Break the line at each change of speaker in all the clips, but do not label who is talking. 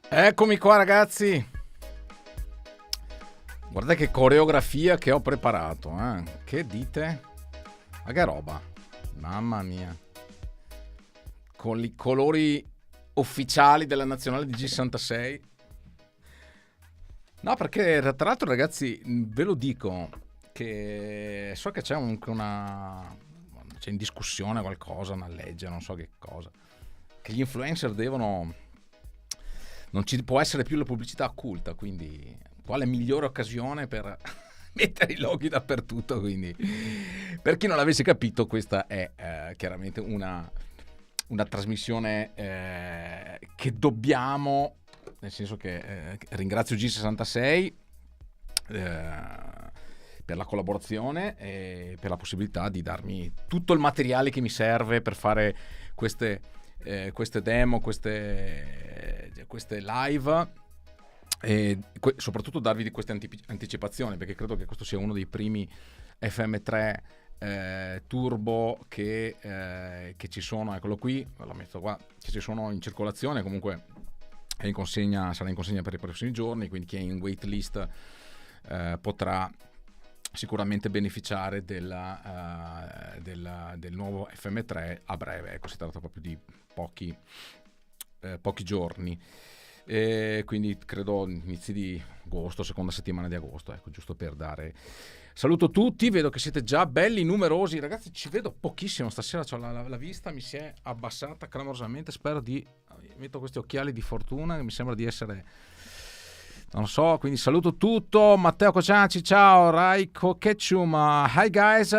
Eccomi qua ragazzi, guarda che coreografia che ho preparato, Che dite? Ma che roba, mamma mia, con i colori ufficiali della nazionale di G66. No, perché tra l'altro ragazzi ve lo dico che so che c'è c'è in discussione qualcosa, una legge, non so che cosa, che gli influencer non ci può essere più la pubblicità occulta, quindi quale migliore occasione per mettere i loghi dappertutto. Quindi per chi non l'avesse capito, questa è chiaramente una trasmissione che dobbiamo, nel senso che ringrazio G66 per la collaborazione e per la possibilità di darmi tutto il materiale che mi serve per fare queste demo, queste live, e soprattutto darvi di queste anticipazioni, perché credo che questo sia uno dei primi FM3 turbo che ci sono. Eccolo qui, l'ho messo qua, che ci sono in circolazione, comunque è in consegna, sarà in consegna per i prossimi giorni, quindi chi è in waitlist potrà sicuramente beneficiare del nuovo FM3 a breve. Ecco, si tratta proprio di pochi giorni, quindi credo inizi di agosto, seconda settimana di agosto, ecco, giusto per dare. Saluto tutti, vedo che siete già belli numerosi ragazzi, ci vedo pochissimo stasera, cioè la vista mi si è abbassata clamorosamente, spero metto questi occhiali di fortuna che mi sembra di essere, non so, quindi saluto tutto. Matteo Cocianci, ciao. Raiko Ketchum, hi guys,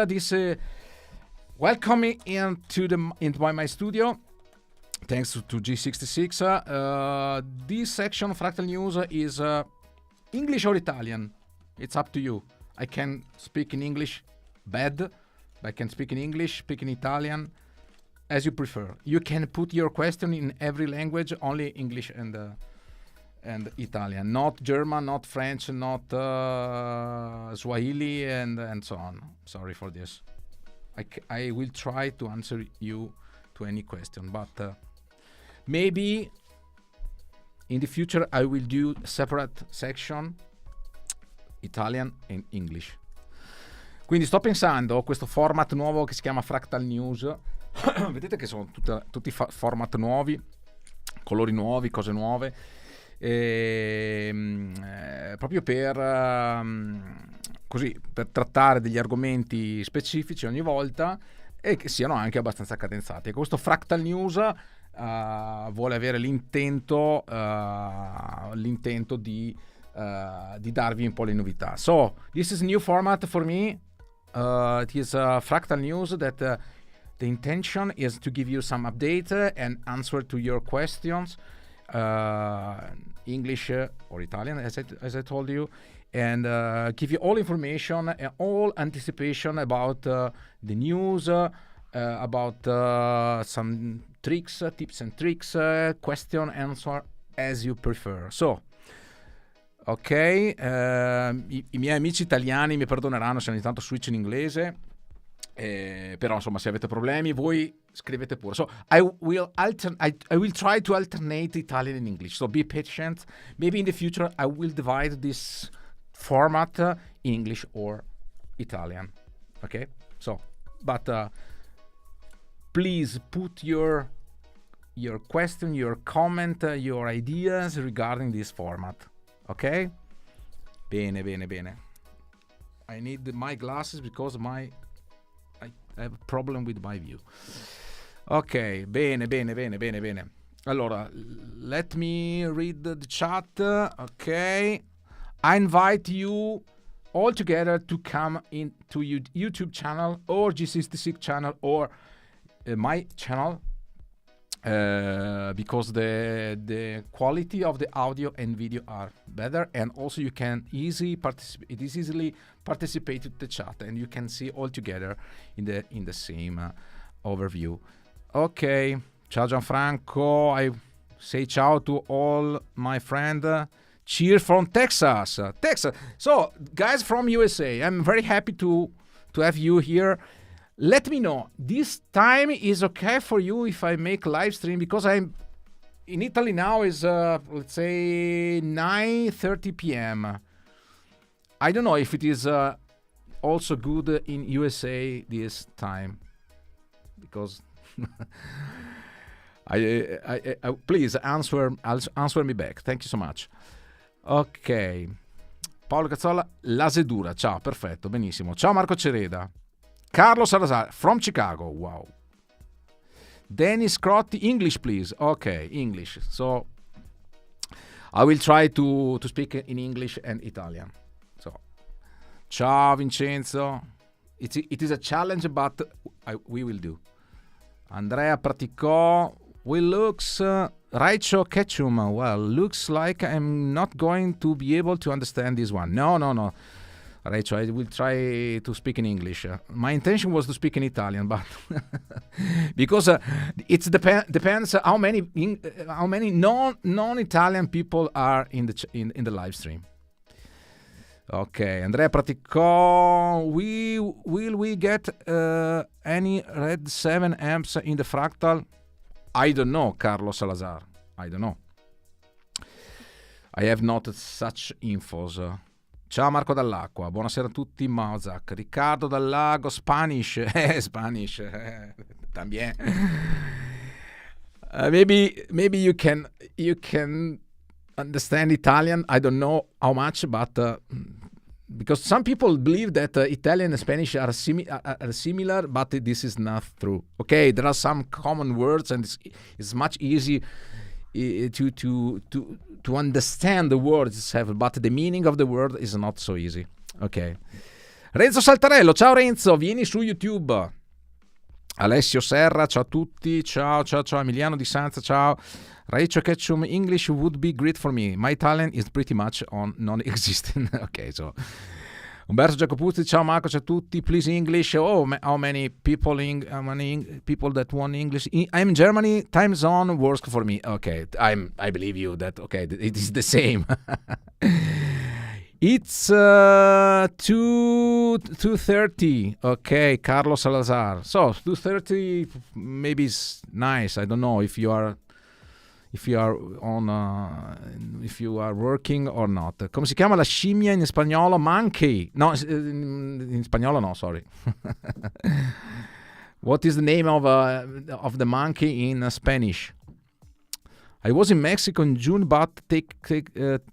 welcome into my studio. Thanks to G66. This section of Fractal News is English or Italian. It's up to you. I can speak in English bad, I can speak in English, speak in Italian, as you prefer. You can put your question in every language, only English and Italian, not German, not French, not Swahili, and so on. Sorry for this. I will try to answer you to any question, but maybe in the future I will do separate section Italian and English. Quindi sto pensando a questo format nuovo che si chiama Fractal News. Vedete che sono tutti format nuovi, colori nuovi, cose nuove. Proprio per trattare degli argomenti specifici ogni volta e che siano anche abbastanza cadenzati. E questo Fractal News vuole avere l'intento di darvi un po' le novità. So this is a new format for me. It is Fractal News that the intention is to give you some update and answer to your questions. English or Italian, as I told you, and give you all information and all anticipation about the news, about some tricks, tips and tricks, question, answer, as you prefer. So, ok, i miei amici italiani mi perdoneranno se ogni tanto switch in inglese. Però insomma, se avete problemi voi scrivete pure. So I will try to alternate Italian and English, so be patient. Maybe in the future I will divide this format in English or Italian. Okay, so but please put your question, your comment, your ideas regarding this format. Okay, bene. I need my glasses because I have a problem with my view. Ok, bene. Allora, let me read the chat. Ok, I invite you all together to come into YouTube channel or G66 channel or my channel, because the quality of the audio and video are better, and also you can easily participate in the chat, and you can see all together in the same overview. Ok, ciao Gianfranco, I say ciao to all my friends. Cheers from Texas. So guys from USA, I'm very happy to have you here. Let me know, this time is okay for you if I make live stream, because I'm in Italy now is let's say 9:30 p.m. I don't know if it is also good in USA this time, because I please answer me back. Thank you so much. Ok, Paolo Cazzola, la sedura. Ciao, perfetto, benissimo. Ciao Marco Cereda. Carlo Salazar from Chicago. Wow. Dennis Crotti, English please. Okay, English. So I will try to speak in English and Italian. So, ciao Vincenzo. It is a challenge, but we will do. Andrea Praticò. Well, looks Raicho Ketchum. Well, looks like I'm not going to be able to understand this one. No. Raicho, I will try to speak in English. My intention was to speak in Italian, but because it depends how many non-Italian people are in the live stream. Okay, Andrea Praticò. Will we get any Red 7 amps in the Fractal? I don't know, Carlo Salazar. I don't know. I have not such infos. Ciao Marco Dall'Acqua, buonasera a tutti. Mozak, Riccardo Dallago, Spanish. Spanish. También. Maybe you can understand Italian. I don't know how much, but because some people believe that Italian and Spanish are similar, but this is not true. Okay, there are some common words, and it's much easy to understand the words itself, but the meaning of the word is not so easy. Ok. Renzo Saltarello, ciao Renzo, vieni su YouTube. Alessio Serra, ciao a tutti. Ciao Emiliano Di Sanza, ciao. Raicho Ketchum, English would be great for me. My Italian is pretty much on non-existent. Ok, so Umberto Giacopuzzi, ciao Marco, ciao a tutti. Please English. Oh, how many people people that want English? I'm in Germany. Time zone works for me. Okay, I believe you that. Okay, it is the same. It's 2:30. Okay, Carlo Salazar. So 2:30 maybe is nice. I don't know if you are working or not. Come si chiama la scimmia in spagnolo? Monkey. No, in spagnolo no, sorry. What is the name of the monkey in Spanish? I was in Mexico in June, but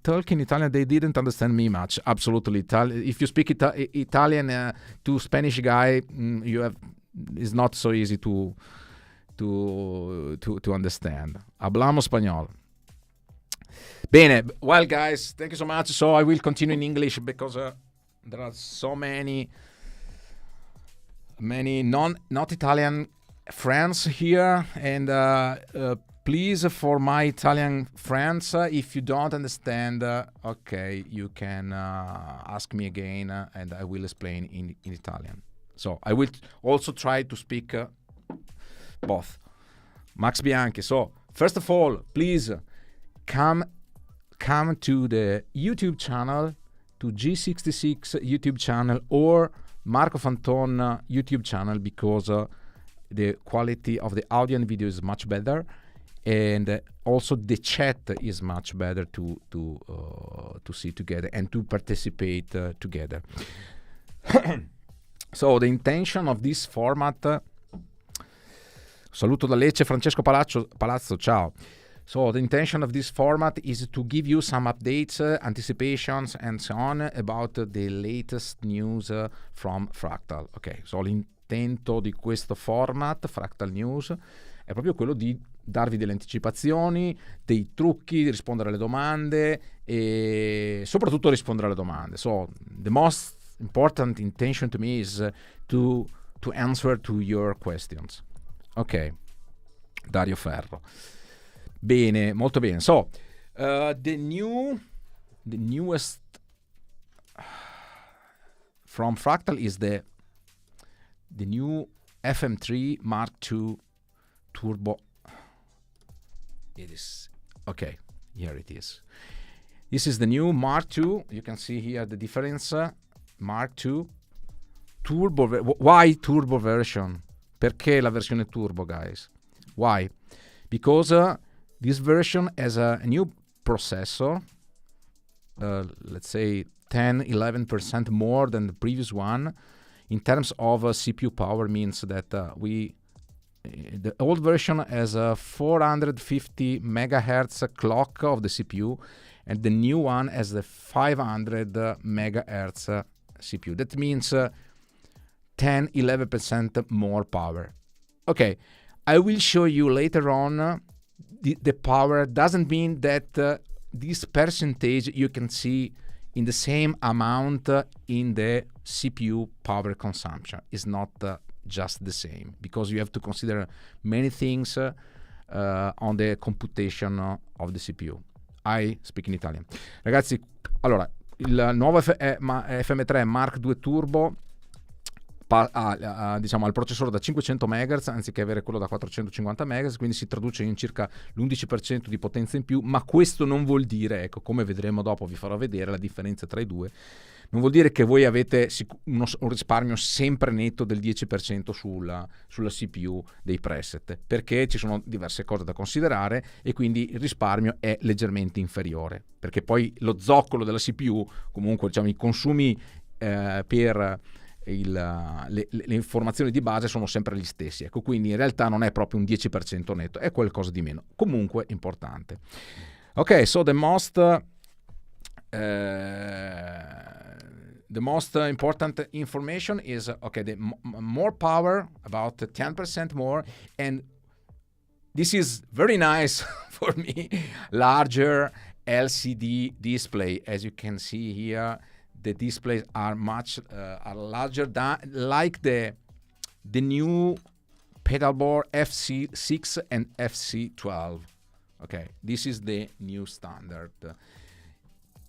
talking Italian, they didn't understand me much. Absolutely. If you speak Italian to Spanish guy, it's not so easy to understand. Hablamos español. Bene, well guys, thank you so much. So I will continue in English because there are so many not Italian friends here, and please, for my Italian friends, if you don't understand, okay, you can ask me again, and I will explain in Italian. So I will also try to speak both. Max Bianchi. So first of all, please come to the YouTube channel, to G66 YouTube channel or Marco Fanton YouTube channel, because the quality of the audio and video is much better, and also the chat is much better to see together and to participate together. So the intention of this format. Saluto da Lecce, Francesco Palazzo, ciao. So the intention of this format is to give you some updates, anticipations, and so on about the latest news from Fractal. Ok, so l'intento di questo format, Fractal News, è proprio quello di darvi delle anticipazioni, dei trucchi, di rispondere alle domande e soprattutto rispondere alle domande. So the most important intention to me is to answer to your questions. Ok, Dario Ferro. Bene, molto bene. So, the newest from Fractal is the new FM3 Mark II Turbo. It is okay. Here it is. This is the new Mark II. You can see here the difference. Mark II Turbo. Why Turbo version? Perché la versione turbo, guys? Why? Because This version has a new processor, let's say 10-11% more than the previous one. In terms of CPU power, means that the old version has a 450 megahertz clock of the CPU, and the new one has the 500 megahertz CPU. That means 10-11% more power. Okay, I will show you later on. The power doesn't mean that this percentage you can see in the same amount in the CPU power consumption. Is not just the same, because you have to consider many things on the computation of the CPU. I speak in Italian. Ragazzi, allora, il nuovo FM3 Mark II Turbo diciamo, al processore da 500 MHz anziché avere quello da 450 MHz, quindi si traduce in circa l'11% di potenza in più, ma questo non vuol dire, ecco, come vedremo dopo, vi farò vedere la differenza tra i due, non vuol dire che voi avete un risparmio sempre netto del 10% sulla CPU dei preset, perché ci sono diverse cose da considerare e quindi il risparmio è leggermente inferiore, perché poi lo zoccolo della CPU, comunque diciamo i consumi per le informazioni di base sono sempre gli stessi, ecco, quindi in realtà non è proprio un 10% netto, è qualcosa di meno, comunque importante. Ok, so the most important information is the more power, about 10% more, and this is very nice for me, larger LCD display. As you can see here, the displays are much are larger than like the new pedalboard FC6 and FC12. Okay, this is the new standard.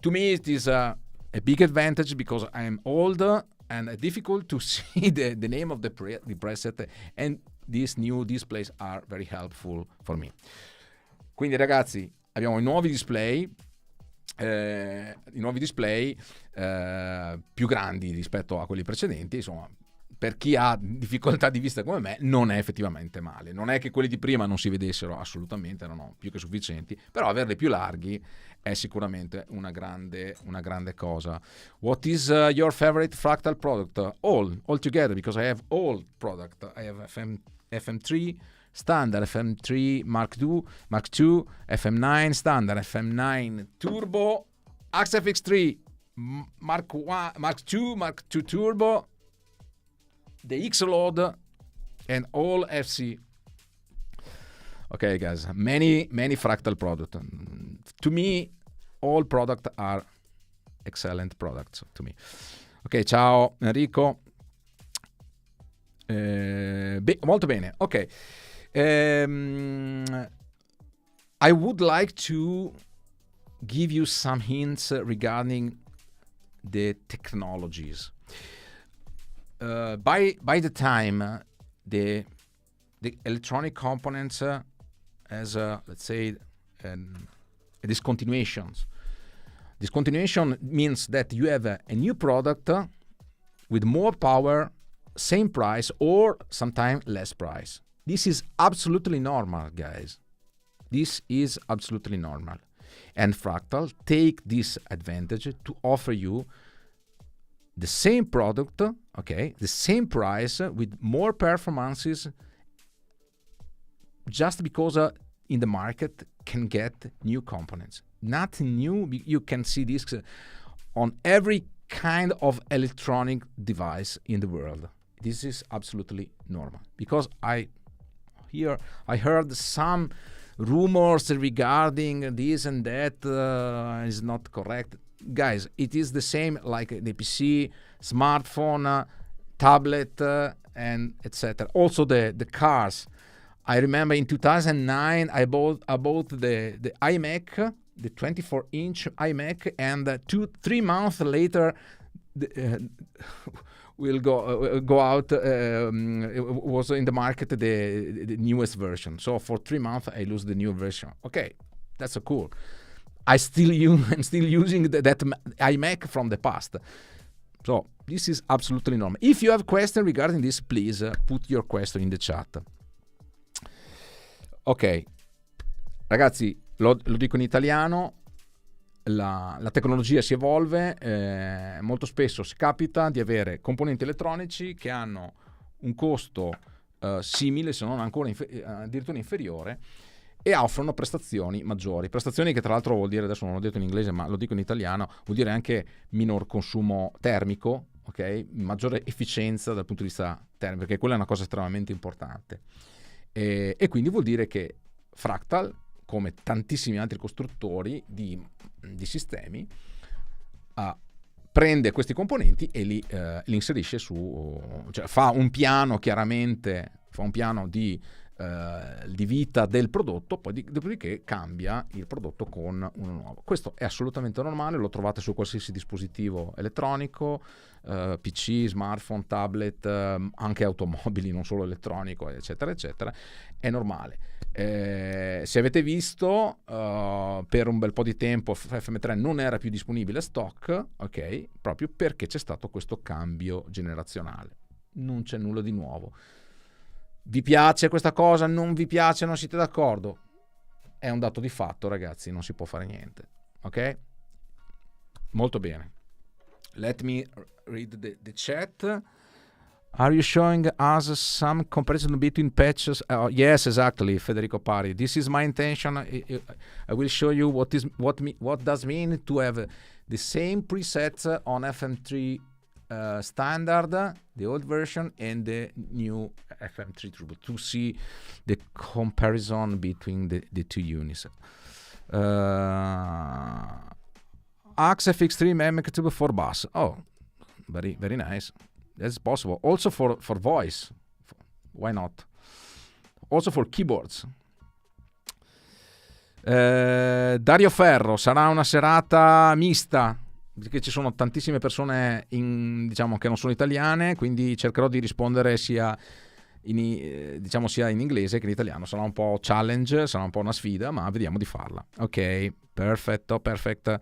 To me, it is a big advantage because I am old and difficult to see the name of the preset, and these new displays are very helpful for me. Quindi ragazzi, abbiamo i nuovi display più grandi rispetto a quelli precedenti, insomma, per chi ha difficoltà di vista come me non è effettivamente male. Non è che quelli di prima non si vedessero, assolutamente, erano più che sufficienti, però averli più larghi è sicuramente una grande cosa. What is your favorite Fractal product? All together, because I have all product. I have FM3 standard, FM3 Mark II, FM9 standard, FM9 Turbo, XFX3 Mark II Turbo, the X-Load, and all FC. Okay, guys, many Fractal products. To me, all products are excellent products to me. Ok, ciao Enrico. Molto bene. Ok. I would like to give you some hints regarding the technologies. By the time the electronic components as let's say a discontinuation means that you have a new product with more power, same price, or sometimes less price. This is absolutely normal, guys. This is absolutely normal. And Fractal take this advantage to offer you the same product, okay, the same price with more performances, just because in the market can get new components. Nothing new. You can see this on every kind of electronic device in the world. This is absolutely normal, because I heard some rumors regarding this and that is not correct. Guys, it is the same like the PC, smartphone, tablet, and etc. Also the cars. I remember in 2009 I bought the iMac, the 24-inch iMac, and 2-3 months later will go out. Was in the market the newest version. So for 3 months I lose the new version. Okay, that's so cool. I'm still using that iMac from the past. So this is absolutely normal. If you have questions regarding this, please put your question in the chat. Okay, Ragazzi, lo dico in italiano, la tecnologia si evolve, molto spesso si capita di avere componenti elettronici che hanno un costo simile, se non ancora addirittura inferiore, e offrono prestazioni maggiori. Prestazioni che tra l'altro vuol dire, adesso non l'ho detto in inglese ma lo dico in italiano, vuol dire anche minor consumo termico, ok? Maggiore efficienza dal punto di vista termico, perché quella è una cosa estremamente importante. E quindi vuol dire che Fractal, come tantissimi altri costruttori di sistemi, prende questi componenti e li inserisce cioè fa un piano, chiaramente fa un piano di vita del prodotto, poi dopodiché cambia il prodotto con uno nuovo. Questo è assolutamente normale, lo trovate su qualsiasi dispositivo elettronico, PC, smartphone, tablet, anche automobili, non solo elettronico, eccetera eccetera. È normale. Se avete visto, per un bel po' di tempo FM3 non era più disponibile a stock, ok, proprio perché c'è stato questo cambio generazionale. Non c'è nulla di nuovo. Vi piace questa cosa? Non vi piace? Non siete d'accordo? È un dato di fatto, ragazzi, non si può fare niente. Ok? Molto bene. Let me read the chat. Are you showing us some comparison between patches? Yes, exactly, Federico Pari. This is my intention. I will show you what does mean to have the same presets on FM3 standard, the old version, and the new FM3 Turbo, to see the comparison between the two units. Axe FX3 MKII Turbo 4 bus. Oh, very very nice. That's possible. Also for voice. Why not? Also for keyboards. Dario Ferro, sarà una serata mista, perché ci sono tantissime persone diciamo che non sono italiane, quindi cercherò di rispondere sia in inglese che in italiano. Sarà un po' challenge, sarà un po' una sfida, ma vediamo di farla. Ok, perfetto, perfetto.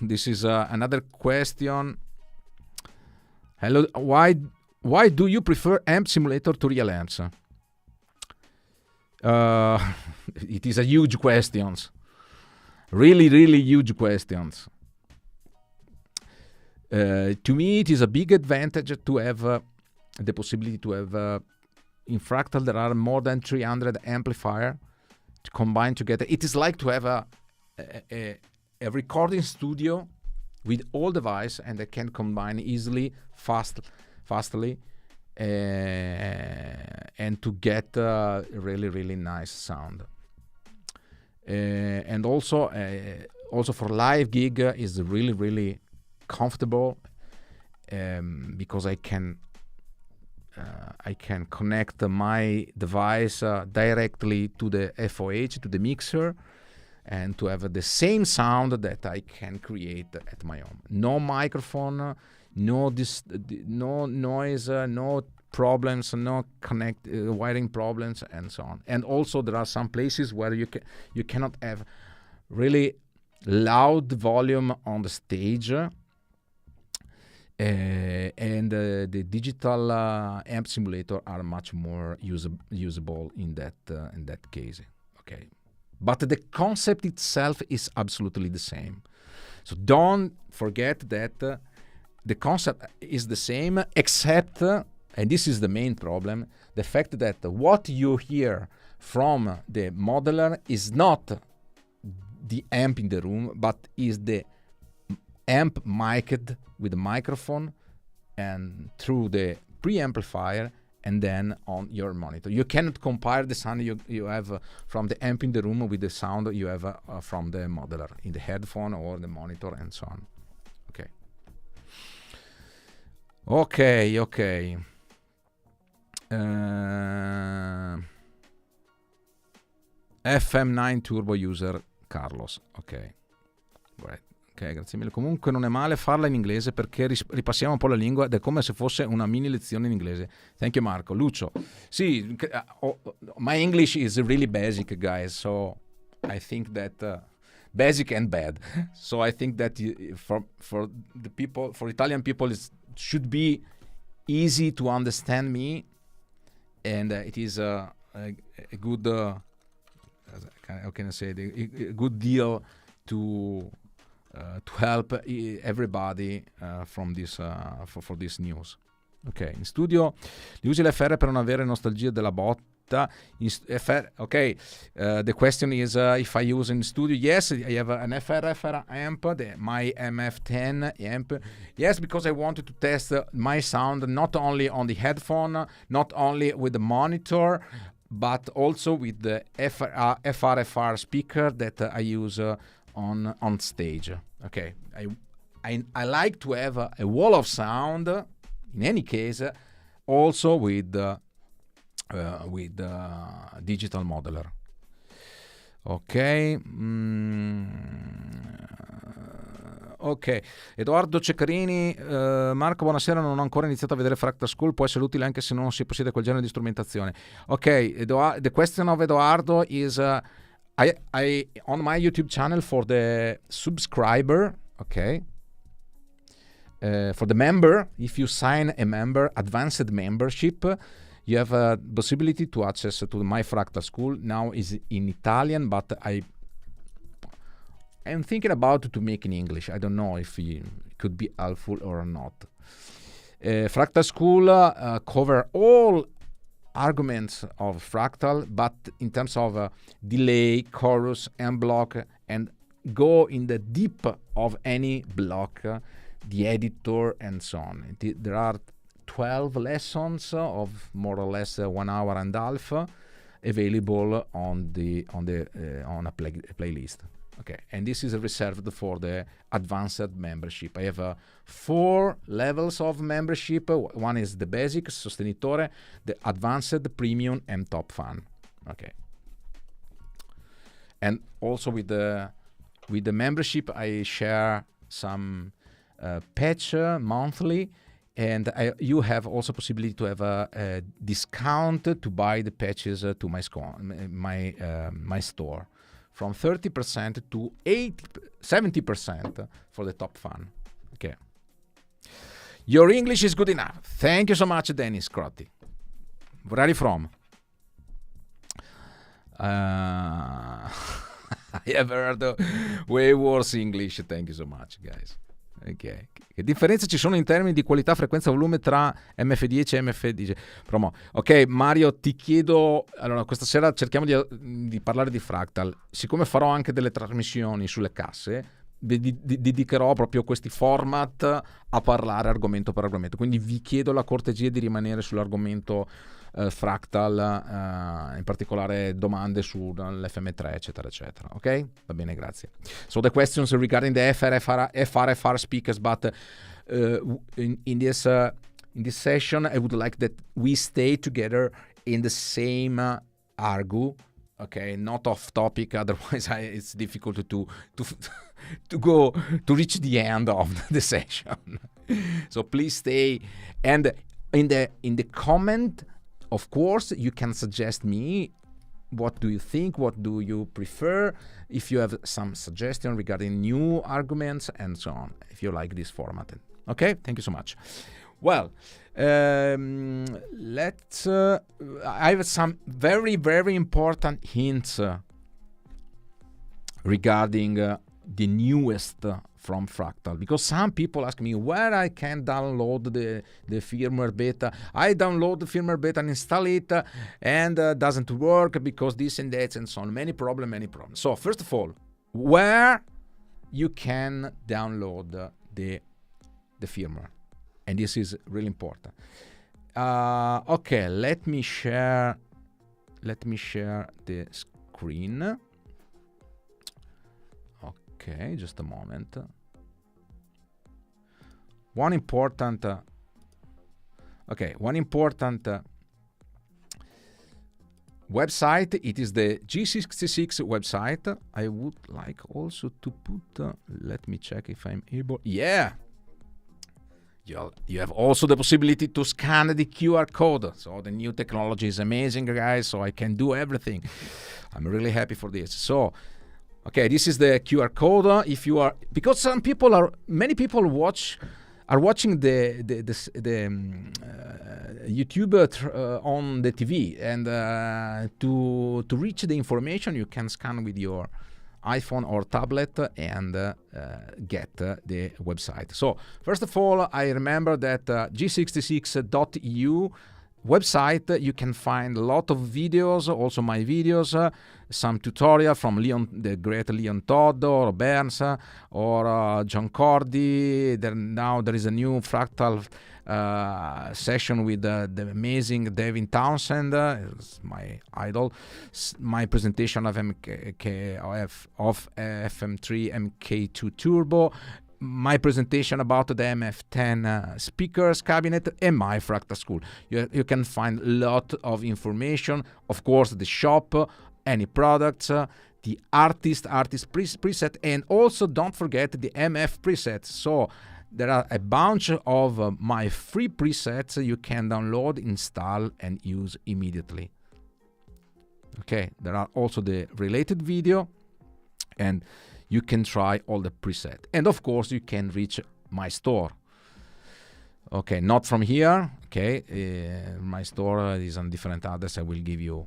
This is another question. Hello, why do you prefer amp simulator to real amps? It is a huge question. Really, really huge questions. To me, it is a big advantage to have the possibility to have in Fractal there are more than 300 amplifiers to combine together. It is like to have a recording studio with all devices, and they can combine easily, fastly, and to get a really, really nice sound. And also for live gig is really, really comfortable, because I can connect my device directly to the FOH, to the mixer, and to have the same sound that I can create at my home. No microphone, no noise, no problems, no wiring problems, and so on. And also there are some places where you cannot have really loud volume on the stage, and the digital amp simulator are much more usable in that case. Okay. But the concept itself is absolutely the same. So don't forget that the concept is the same, except, and this is the main problem, the fact that what you hear from the modeler is not the amp in the room, but is the amp mic'd with a microphone and through the preamplifier, and then on your monitor. You cannot compare the sound you have from the amp in the room with the sound you have from the modeler in the headphone or the monitor, and so on. Okay. FM9 Turbo user Carlos. Ok, grazie mille. Comunque non è male farla in inglese, perché ripassiamo un po' la lingua ed è come se fosse una mini lezione in inglese. Thank you, Marco. Lucio. Sì, my English is really basic, guys, so I think that basic and bad. So I think that for the people, for Italian people, it should be easy to understand me, and it is a good, how can I say it, a good deal to help everybody from this for this news. Ok, in studio li usi l'FR per non avere nostalgia della botta. Okay, the question is if I use in studio. Yes, I have an FR amp, my MF10 amp. Yes, because I wanted to test my sound not only on the headphone, not only with the monitor, but also with the FR speaker that I use on stage. Okay, I like to have a wall of sound. In any case, also with digital modeler. Ok. Ok. Edoardo Ceccarini, Marco, buonasera, non ho ancora iniziato a vedere Fractal School, può essere utile anche se non si possiede quel genere di strumentazione. Ok, the question of Edoardo is I on my YouTube channel for the subscriber, okay. For the member, if you sign a advanced membership, you have a possibility to access to my Fractal School. Now is in Italian, but I'm thinking about to make in English. I don't know if it could be helpful or not. Fractal School cover all arguments of Fractal, but in terms of delay, chorus, and block, and go in the deep of any block, the editor, and so on. There are 12 lessons of more or less 1 hour and a half available on a playlist. Okay, and this is reserved for the advanced membership. I have 4 levels of membership. One is the basic, sostenitore, the advanced, premium, and top fan. Okay, and also with the membership, I share some patch monthly, and you have also possibility to have a discount to buy the patches to my store, from 30% to 70% for the top fan. Okay. Your English is good enough. Thank you so much, Dennis Crotti. Where are you from? I have heard way worse English. Thank you so much, guys. Ok. Che differenze ci sono in termini di qualità, frequenza, volume tra MF10 e MF10 Promo? Ok, Mario, ti chiedo, allora questa sera cerchiamo di parlare di Fractal. Siccome farò anche delle trasmissioni sulle casse, dedicherò proprio questi format a parlare argomento per argomento, quindi vi chiedo la cortesia di rimanere sull'argomento Fractal, in particolare domande sull'FM3 eccetera eccetera. Ok, va bene, grazie. So the questions regarding the FR speakers, but in this session I would like that we stay together in the same argue. Okay, not off topic, otherwise it's difficult to go to reach the end of the session. So please stay, and in the comment, of course, you can suggest me what do you think, what do you prefer, if you have some suggestion regarding new arguments and so on, if you like this format. Okay, thank you so much. Well, let's I have some very, very important hints regarding the newest from Fractal, because some people ask me where I can download the firmware beta. I download the firmware beta and install it, and doesn't work because this and that and so on. Many problems. So first of all, where you can download the firmware, and this is really important. Okay, let me share the screen. Okay, just a moment. One important website, it is the G66 website. I would like also to put, let me check if I'm able. Yeah, you have also the possibility to scan the QR code. So the new technology is amazing, guys, so I can do everything. I'm really happy for this. So okay, this is the QR code. If you are, because many people watch are watching the YouTube on the TV, and to reach the information, you can scan with your iPhone or tablet and get the website. So first of all, I remember that g66.eu website, you can find a lot of videos, also my videos, some tutorial from the great Leon Todd or Burns or John Cordy. Now there is a new Fractal session with the amazing David Townsend, is my idol. My presentation of FM3 MKII Turbo, my presentation about the MF10 speakers cabinet, and my Fractal School. You can find a lot of information. Of course, the shop, any products, the artist preset, and also don't forget the MF presets. So there are a bunch of my free presets you can download, install, and use immediately. Okay, there are also the related video, and you can try all the preset. And of course, you can reach my store. Okay, not from here. Okay, my store is on different address. I will give you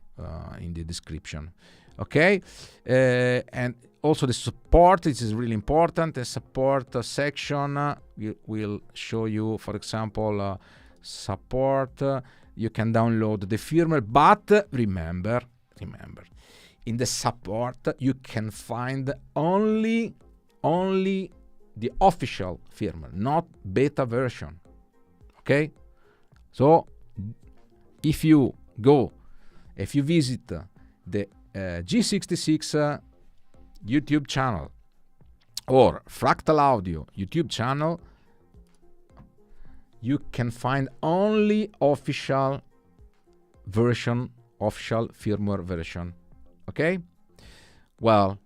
in the description. Okay, and also the support. This is really important. The support section will show you, for example, support. You can download the firmware, but remember. In the support, you can find only the official firmware, not beta version. Okay? So, if you visit the G66 YouTube channel or Fractal Audio YouTube channel, you can find only official firmware version. Okay, well,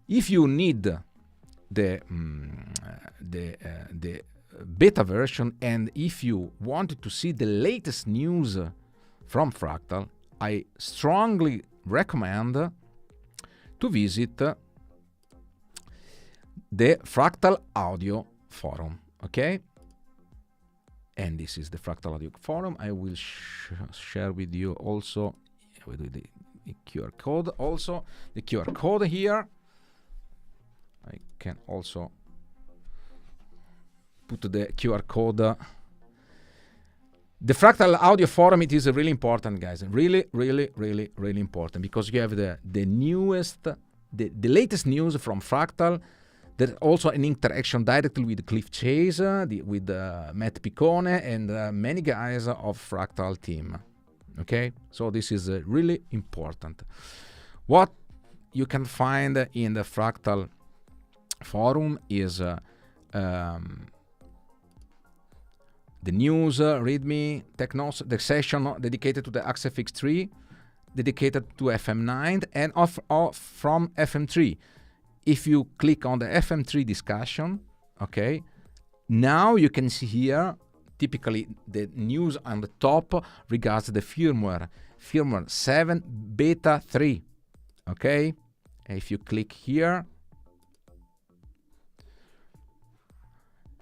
if you need the beta version, and if you wanted to see the latest news from Fractal, I strongly recommend to visit the Fractal Audio Forum. Okay, and this is the Fractal Audio Forum. I will share with you also with the QR code. Also, the QR code here. I can also put the QR code. The Fractal Audio Forum, it is really important, guys. Really important, because you have the newest, the latest news from Fractal. There's also an interaction directly with Cliff Chase, with Matt Piccone, and many guys of Fractal team. Okay, so this is really important. What you can find in the Fractal forum is the news, README, technos, the session dedicated to the XFX3, dedicated to FM9, and from FM3. If you click on the FM3 discussion, okay, now you can see here typically the news on the top regards the firmware 7 beta 3. Okay, if you click here,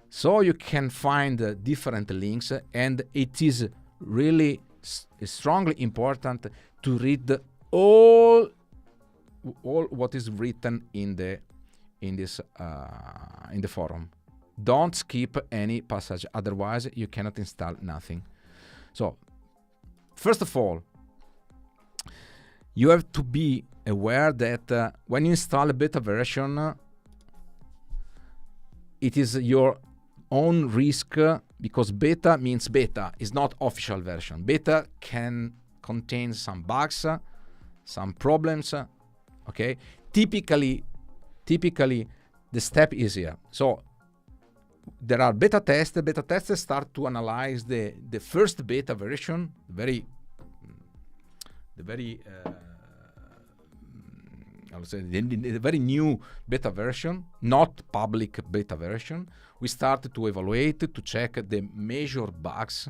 so you can find different links, and it is really strongly important to read all what is written in the forum. Don't skip any passage, otherwise you cannot install nothing. So, first of all, you have to be aware that when you install a beta version, it is your own risk, because beta means beta, is not official version. Beta can contain some bugs, some problems, okay? Typically the step is here. So there are beta tests. The beta testers start to analyze the first beta version, the very new beta version, not public beta version. We start to evaluate, to check the major bugs.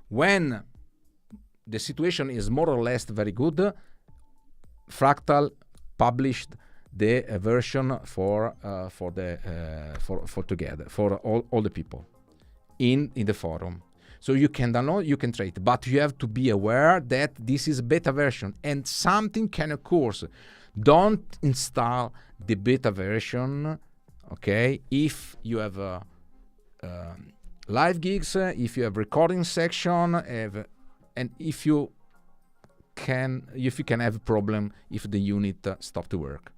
When the situation is more or less very good, Fractal published the version for together, for all the people. in the forum. So you can download, you can try it, but you have to be aware that this is a beta version and something can occur. Don't install the beta version, okay, if you have live gigs, if you have recording section, and if you can have a problem if the unit stop to work.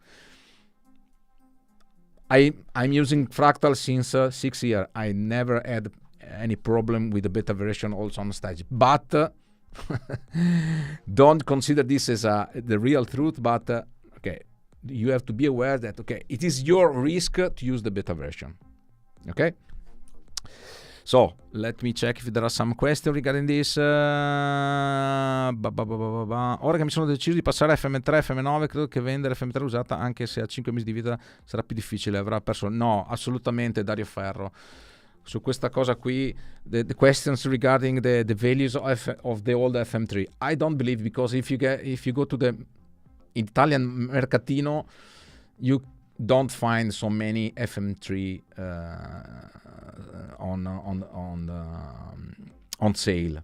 I'm using Fractal since 6 years. I never had any problem with the beta version also on stage, but don't consider this as the real truth. But okay, you have to be aware that okay, it is your risk to use the beta version. Okay. So let me check if there are some questions regarding this. Ora che mi sono deciso di passare a FM3, FM9, credo che vendere FM3 usata, anche se ha 5 mesi di vita, sarà più difficile, avrà perso. No, assolutamente, Dario Ferro. Su questa cosa qui, the questions regarding the values of the old FM3, I don't believe, because if you go to the Italian mercatino, you don't find so many FM3 on sale,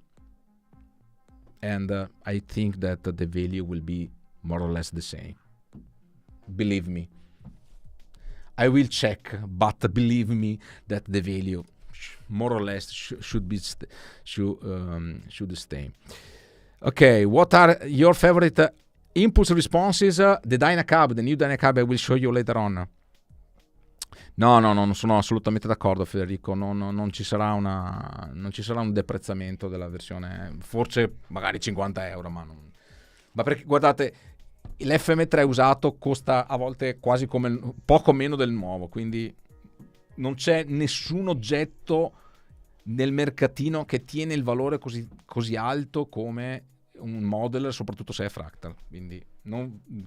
and I think that the value will be more or less the same. Believe me, I will check, but believe me that the value more or less should stay. Okay, what are your favorite impulse responses? The Dynacab, the new Dynacab, I will show you later on. No, non sono assolutamente d'accordo, Federico. Non ci sarà un deprezzamento della versione, forse magari 50 euro, ma perché guardate, l'FM3 usato costa a volte quasi come poco meno del nuovo, quindi non c'è nessun oggetto nel mercatino che tiene il valore così alto come un modeler, soprattutto se è Fractal, quindi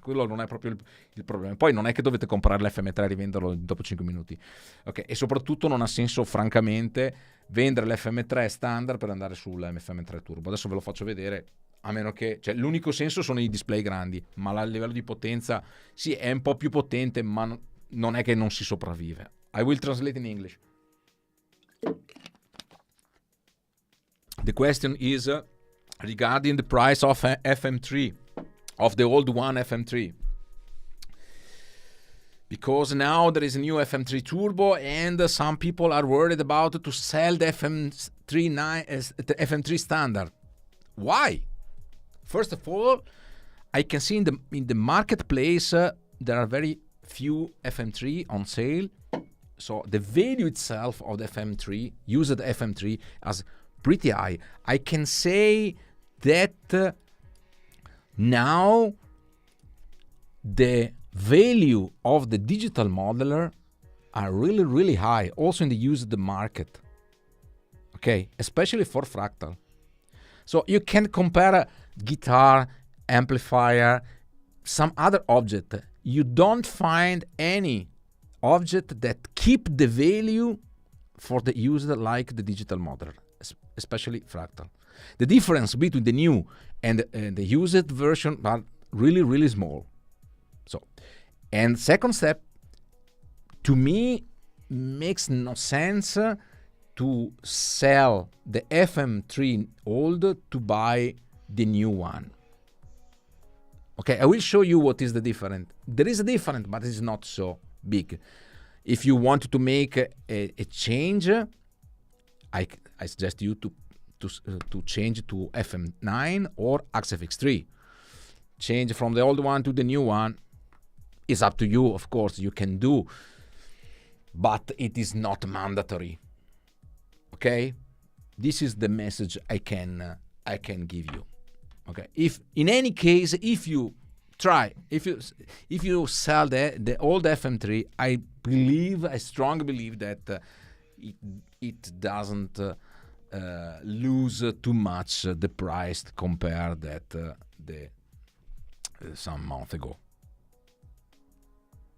quello non è proprio il problema. Poi non è che dovete comprare l'FM3 e rivenderlo dopo 5 minuti, ok? E soprattutto non ha senso francamente vendere l'FM3 standard per andare sull'FM3 Turbo. Adesso ve lo faccio vedere, a meno che, cioè, l'unico senso sono i display grandi, ma a livello di potenza sì, è un po' più potente, ma non è che non si sopravvive. I will translate in English. The question is regarding the price of FM3, of the old one FM3, because now there is a new FM3 Turbo and some people are worried about to sell the FM3 standard. Why? First of all, I can see in the marketplace there are very few FM3 on sale, so the value itself of the FM3, used FM3, is pretty high. I can say that now the value of the digital modeler are really, really high, also in the used market, okay, especially for Fractal. So you can compare a guitar, amplifier, some other object. You don't find any object that keep the value for the user like the digital modeler, especially Fractal. The difference between the new and the used version are really, really small. So, and second step, to me, makes no sense to sell the FM3 old to buy the new one. Okay, I will show you what is the difference. There is a difference, but it's not so big. If you want to make a change, I suggest you to change to FM9 or XFX3. Change from the old one to the new one is up to you, of course, you can do, but it is not mandatory. Okay, this is the message I can give you. Okay, if in any case, if you sell the old FM3, I strongly believe that it doesn't lose too much the price compared that some month ago.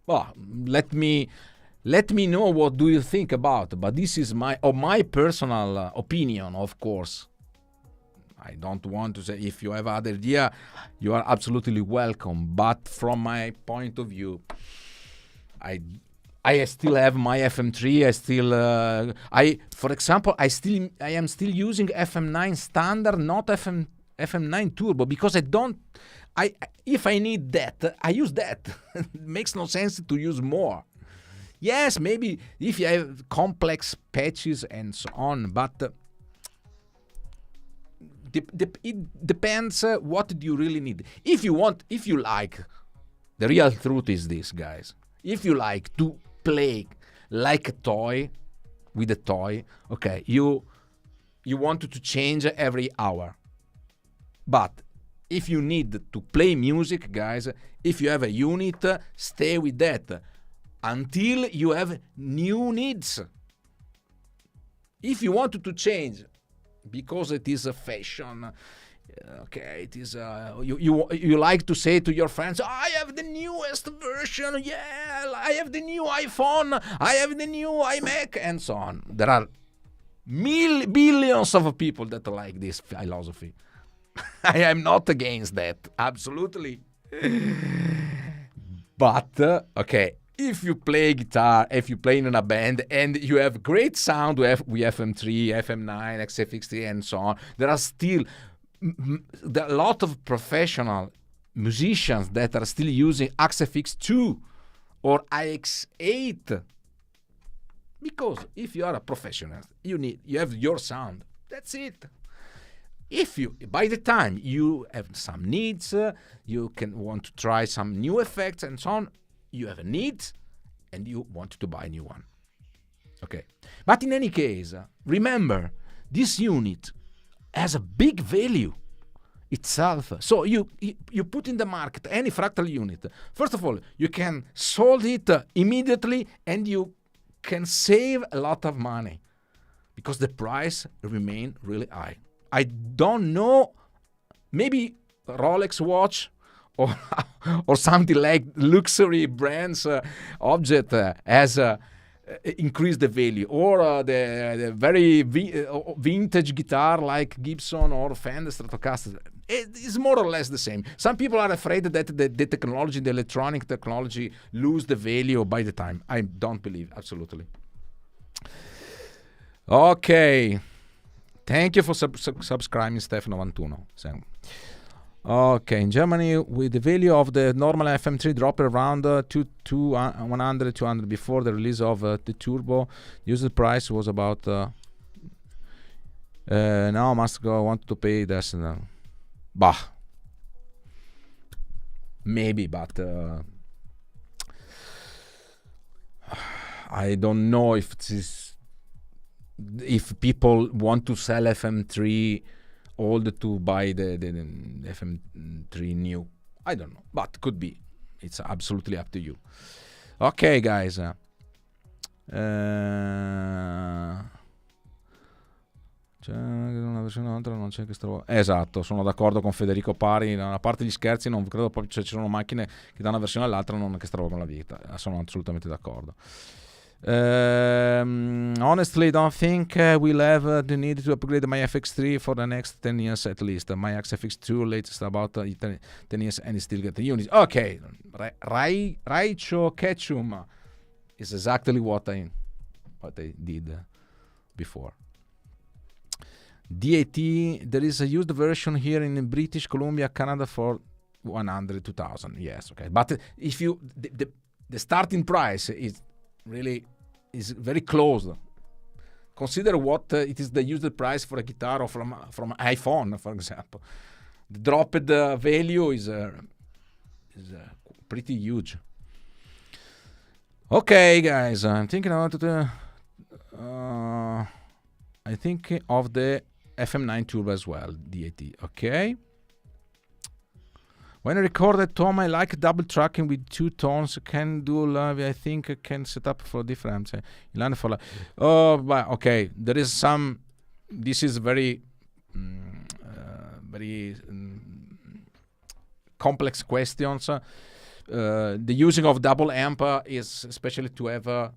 Well, let me know what do you think about, but this is my personal opinion, of course. I don't want to say, if you have other idea, you are absolutely welcome, but from my point of view, I still have my FM3. For example, I am still using FM9 standard, not FM9 turbo, because if I need that, I use that. It makes no sense to use more. Yes, maybe if you have complex patches and so on, but it depends what do you really need. If you like, the real truth is this, guys. If you like to play like a toy, with a toy, okay, you want to change every hour. But if you need to play music, guys, if you have a unit, stay with that until you have new needs. If you want to change because it is a fashion, okay, it is you like to say to your friends, I have the newest version, yeah, I have the new iPhone, I have the new iMac, and so on. There are billions of people that like this philosophy. I am not against that, absolutely. But okay, if you play guitar, if you play in a band and you have great sound with FM3, FM9, XFX3 and so on, there are still a lot of professional musicians that are still using XFX2 or IX8. Because if you are a professional, you have your sound. That's it. If by the time you have some needs, you want to try some new effects and so on, you have a need and you want to buy a new one. Okay. But in any case, remember, this unit has a big value itself. So you put in the market any Fractal unit. First of all, you can sold it immediately and you can save a lot of money because the price remain really high. I don't know, maybe Rolex watch or something like luxury brands object has increased the value, or the very vintage guitar like Gibson or Fender Stratocaster. It is more or less the same. Some people are afraid that the technology, the electronic technology, lose the value by the time. I don't believe, absolutely. Okay. Thank you for subscribing, Stefano Vantuno. Okay, in Germany, with the value of the normal FM3 dropped around 100, 200 before the release of the turbo. User price was about now must go. Want to pay this? Bah, maybe, but I don't know if people want to sell FM3 old to buy the FM3 new. I don't know, but could be. It's absolutely up to you. Okay, guys. C'è una versione altra, non c'è che esatto, sono d'accordo con Federico Pari. A parte gli scherzi, non credo poi ci sono macchine che danno una versione all'altra non che stravolgono la vita. Sono assolutamente d'accordo. Honestly, don't think we'll have the need to upgrade my FX3 for the next 10 years at least. My XFX2 latest about 10 years and still get the units. Okay, Raicho Ketchum is exactly what I did before. DAT, there is a used version here in British Columbia, Canada for 100, 2000. Yes, okay. But if you the starting price is very close. Consider what it is the used price for a guitar or from iPhone, for example. The dropped value is pretty huge. Okay, guys, I'm thinking about I think of the FM9 turbo as well, DAT. Okay. When I record at home, I like double tracking with 2 tones. Can do live. I think I can set up for different. Oh, but okay. There is some. This is very complex questions. The using of double amp is especially to have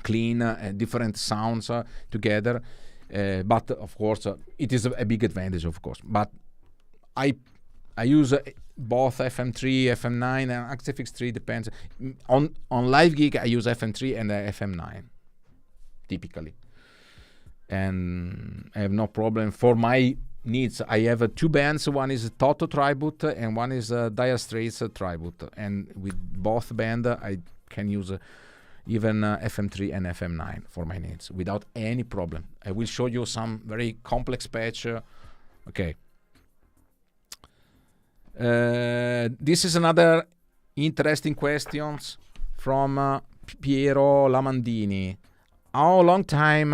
clean different sounds together. But of course, it is a big advantage, of course. But I use both FM3, FM9, and XFX3 depends. On live gig, I use FM3 and FM9 typically, and I have no problem for my needs. I have two bands. One is Toto Tribute and one is Dire Straits Tribute, and with both band I can use even FM3 and FM9 for my needs without any problem. I will show you some very complex patch. Okay. This is another interesting questions from Piero Lamandini. How long time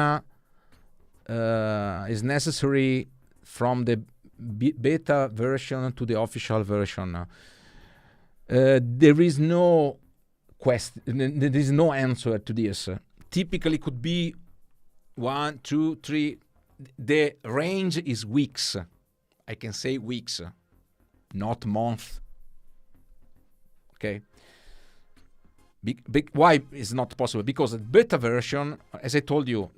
is necessary from the beta version to the official version? There is no question. There is no answer to this. Typically, could be 1, 2, 3. The range is weeks. I can say weeks, not month. Okay. Why is not possible? Because the beta version, as I told you,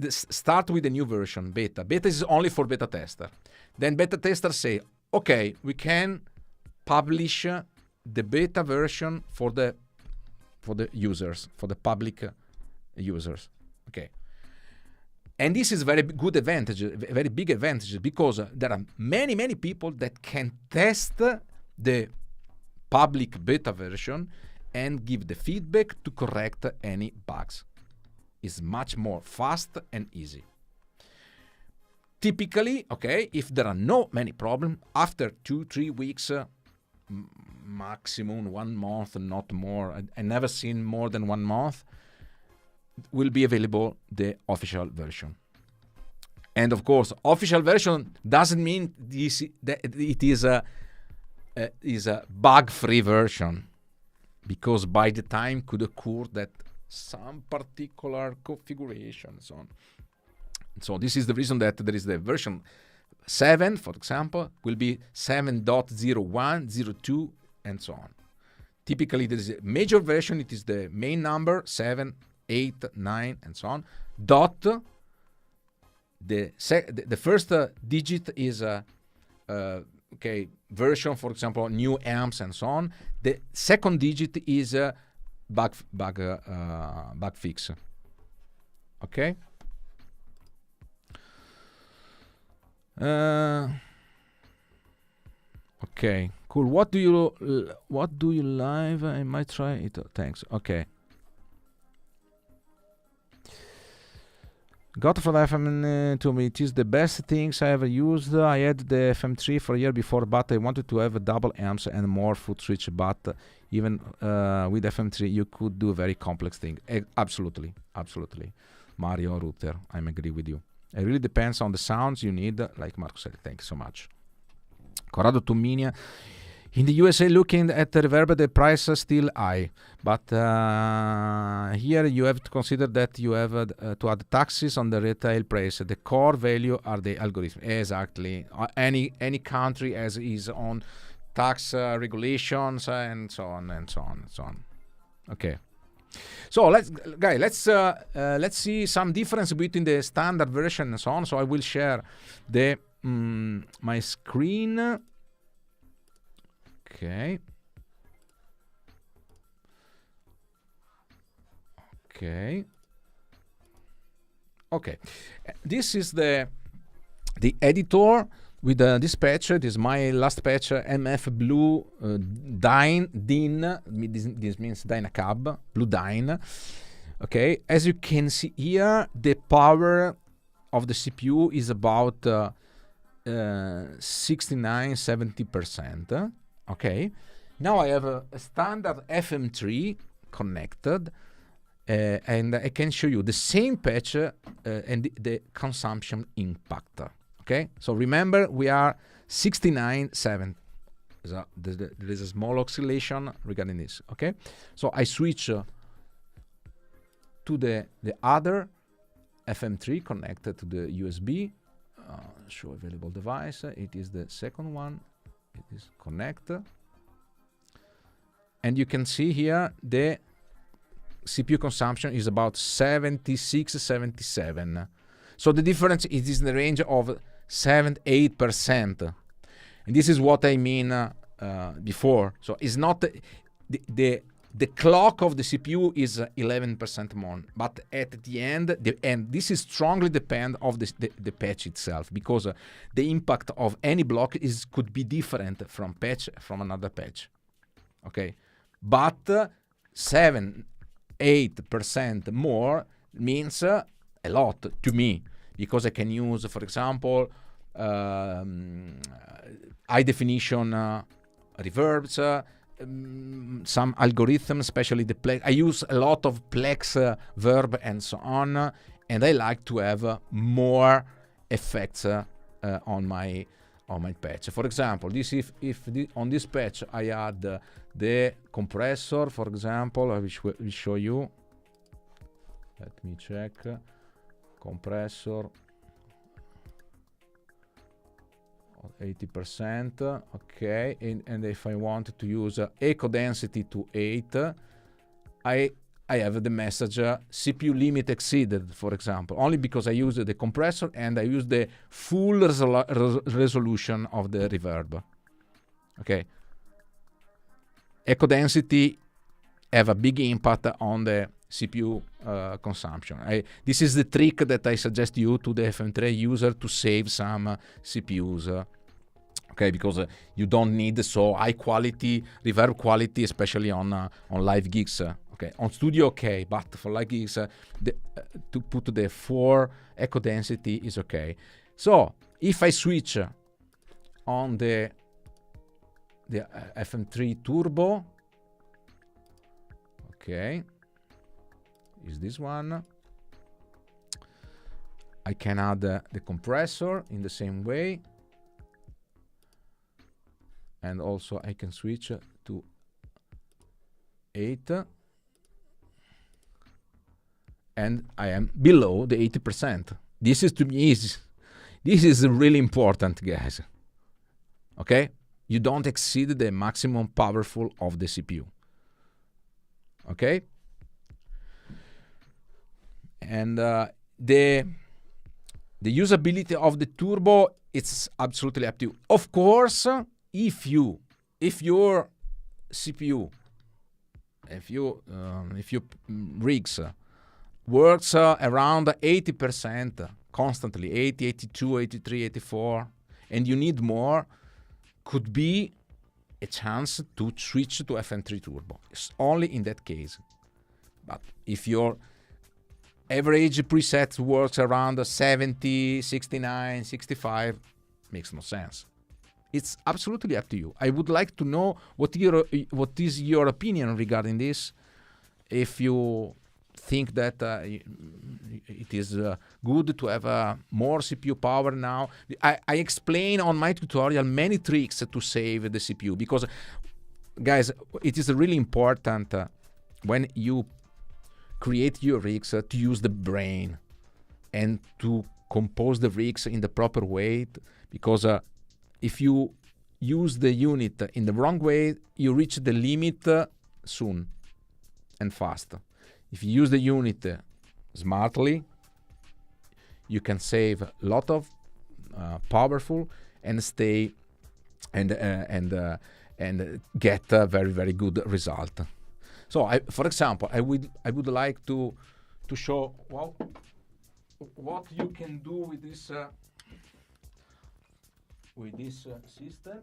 start with the new version, beta. Beta is only for beta tester. Then beta testers say, okay, we can publish the beta version for the users, for the public users. Okay. And this is very good advantage, very big advantage, because there are many people that can test the public beta version and give the feedback to correct any bugs. It's much more fast and easy. Typically, okay, if there are no many problems, after 2-3 weeks, maximum 1 month, not more, I never seen more than 1 month, will be available the official version. And of course, official version doesn't mean that it is a bug-free version, because by the time could occur that some particular configuration and so on. So this is the reason that there is the version 7, for example, will be 7.01, 02, and so on. Typically, there is a major version. It is the main number 7, 8, 9, and so on. Dot. The first digit is okay, version, for example, new amps and so on. The second digit is bug fix. Okay. Okay, cool. What do you live? I might try it. Thanks. Okay. Got from the FM2. It is the best things I ever used. I had the FM3 for a year before, but I wanted to have double amps and more foot switch. But even with FM3, you could do very complex things. Absolutely. Mario Ruther, I agree with you. It really depends on the sounds you need, like Marco said. Thank you so much. Corrado Tuminia. In the USA, looking at the reverb, the price is still high. But here you have to consider that you have to add taxes on the retail price. The core value are the algorithm. Exactly. Any country has its own tax regulations and so on and so on and so on. Okay. So let's see some difference between the standard version and so on. So I will share the my screen. Okay. This is the editor with this patch. This is my last patch, MF Blue DIN. This means Dynacab, Blue DIN. Okay, as you can see here, the power of the CPU is about 69-70%. Okay, now I have a standard FM3 connected, and I can show you the same patch and the consumption impact. Okay, so remember we are 69.7. So there is a small oscillation regarding this. Okay, so I switch to the other FM3 connected to the USB. Show available device. It is the second one. It is connect, and you can see here the CPU consumption is about 76-77. So the difference is in the range of 7-8%. And this is what I mean before. So it's not the clock of the CPU is 11% more, but at the end, and this is strongly depend of the patch itself, because the impact of any block could be different from another patch. Okay, but 7-8% more means a lot to me, because I can use, for example, high definition reverbs, some algorithms, especially the plex. I use a lot of plex verb and so on, and I like to have more effects on my patch. For example, on this patch I add the compressor, for example, I will show you. Let me check. Compressor 80%, okay, and if I want to use echo density to 8, I have the message CPU limit exceeded, for example, only because I use the compressor and I use the full resolution of the reverb. Okay, echo density have a big impact on the CPU consumption. This is the trick that I suggest you to the FM3 user to save some CPUs. Okay, because you don't need so high quality reverb quality, especially on live gigs. Okay, on studio, okay, but for live gigs, to put the 4 echo density is okay. So if I switch on the FM3 Turbo, okay, is this one. I can add the compressor in the same way, and also I can switch to 8, and I am below the 80%. This is, to me, this is really important, guys. Okay, you don't exceed the maximum powerful of the CPU. Okay. And the usability of the turbo, it's absolutely up to you. Of course, if your CPU, if your rigs works around 80% constantly, 80, 82, 83, 84, and you need more, could be a chance to switch to FM3 Turbo. It's only in that case. But if your average preset works around 70, 69, 65, makes no sense. It's absolutely up to you. I would like to know what is your opinion regarding this. If you think that it is good to have more CPU power now. I explain on my tutorial many tricks to save the CPU, because, guys, it is really important when you create your rigs to use the brain and to compose the rigs in the proper way, because if you use the unit in the wrong way, you reach the limit soon and fast. If you use the unit smartly, you can save a lot of powerful and stay and get a very, very good result. So, for example, I would like to show what you can do with this system,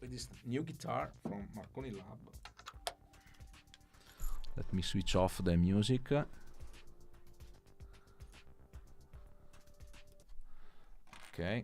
with this new guitar from Marconi Lab. Let me switch off the music. Okay.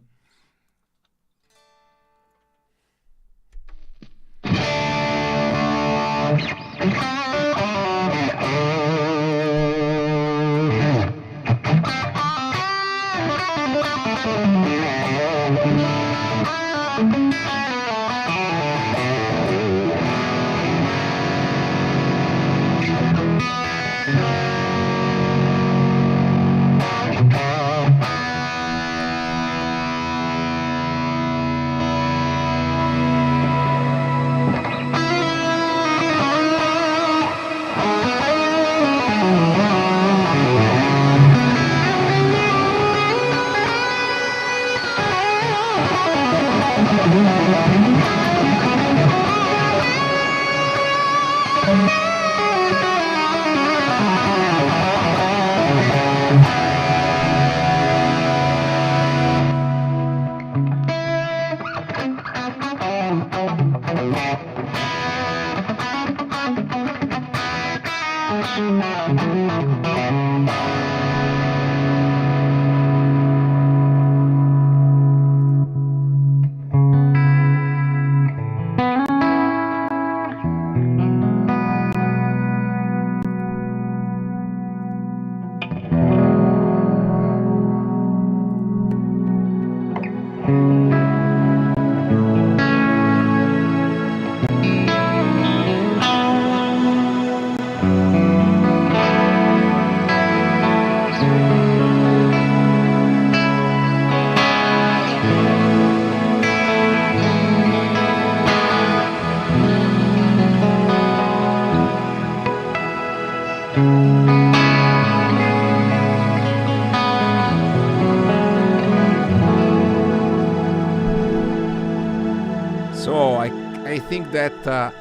So I think that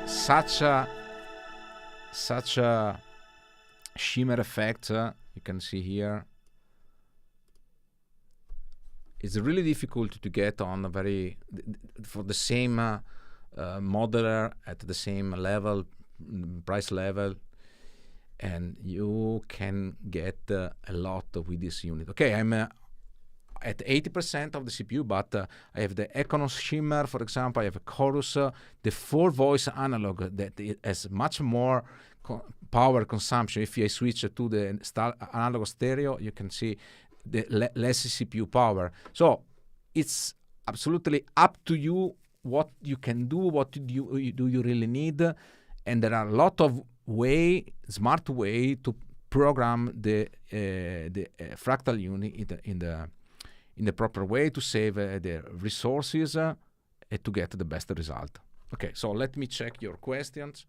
such a shimmer effect you can see here is really difficult to get on a for the same modeler at the same level, price level, and you can get a lot with this unit. Okay, I'm at 80% of the CPU, but I have the Econos shimmer, for example. I have a chorus, the 4-voice analog that has much more power consumption. If I switch to the analog stereo, you can see the less CPU power. So it's absolutely up to you what you can do, what do you really need, and there are a lot of smart way to program the Fractal unit in the proper way to save the resources and to get the best result. Okay, so let me check your questions.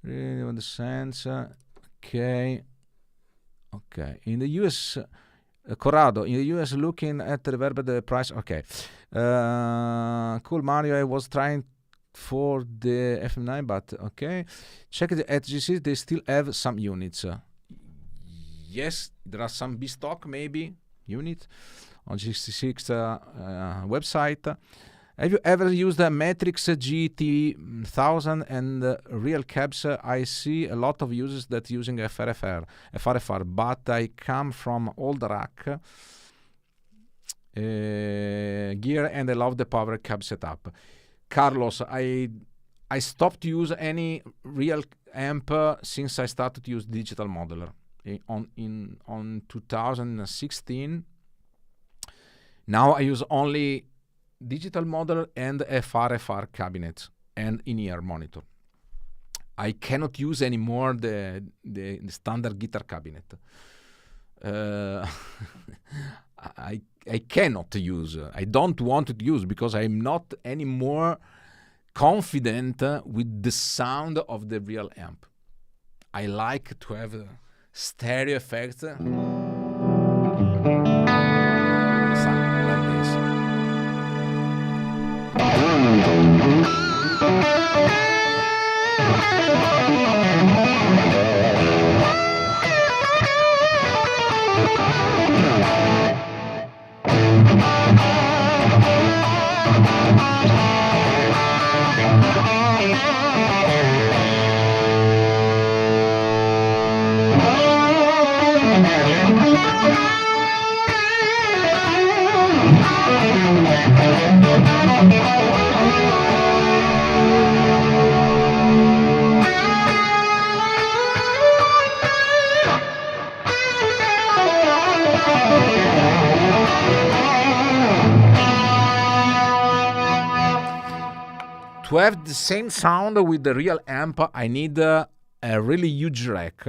Really understands. Okay. In the US, Corrado, in the US, looking at the reverb, the price. Okay. Cool, Mario. I was trying for the FM9, but okay. Check the at GC. They still have some units. Yes, there are some B-stock maybe units on GC6 website. Have you ever used a Matrix GT1000 and real cabs? I see a lot of users that using FRFR, but I come from old rack gear and I love the power cab setup. Carlos, I stopped to use any real amp since I started to use digital modeler on 2016. Now I use only digital modeler and FRFR cabinet and in-ear monitor. I cannot use anymore the standard guitar cabinet. I cannot use. I don't want to use because I'm not anymore confident with the sound of the real amp. I like to have stereo effects. To have the same sound with the real amp, I need a really huge rack,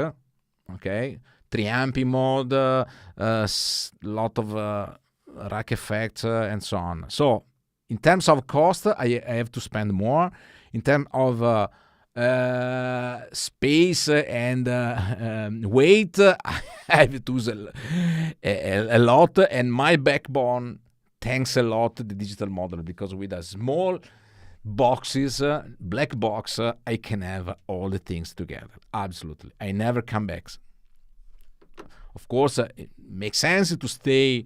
okay? 3 amp mode, lot of rack effects and so on. So in terms of cost, I have to spend more. In terms of space and weight, I have to use a lot, and my backbone thanks a lot to the digital model, because with a small boxes, black box, I can have all the things together. Absolutely, I never come back. Of course, it makes sense to stay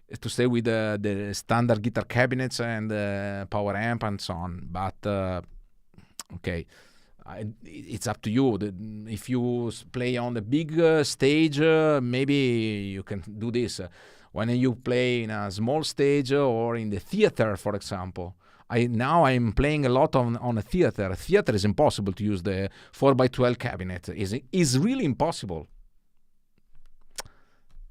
with the standard guitar cabinets and power amp and so on. But okay, it's up to you. If you play on the big stage, maybe you can do this. When you play in a small stage or in the theater, for example, I'm playing a lot on a theater. Theater is impossible to use the 4x12 cabinet. Is really impossible.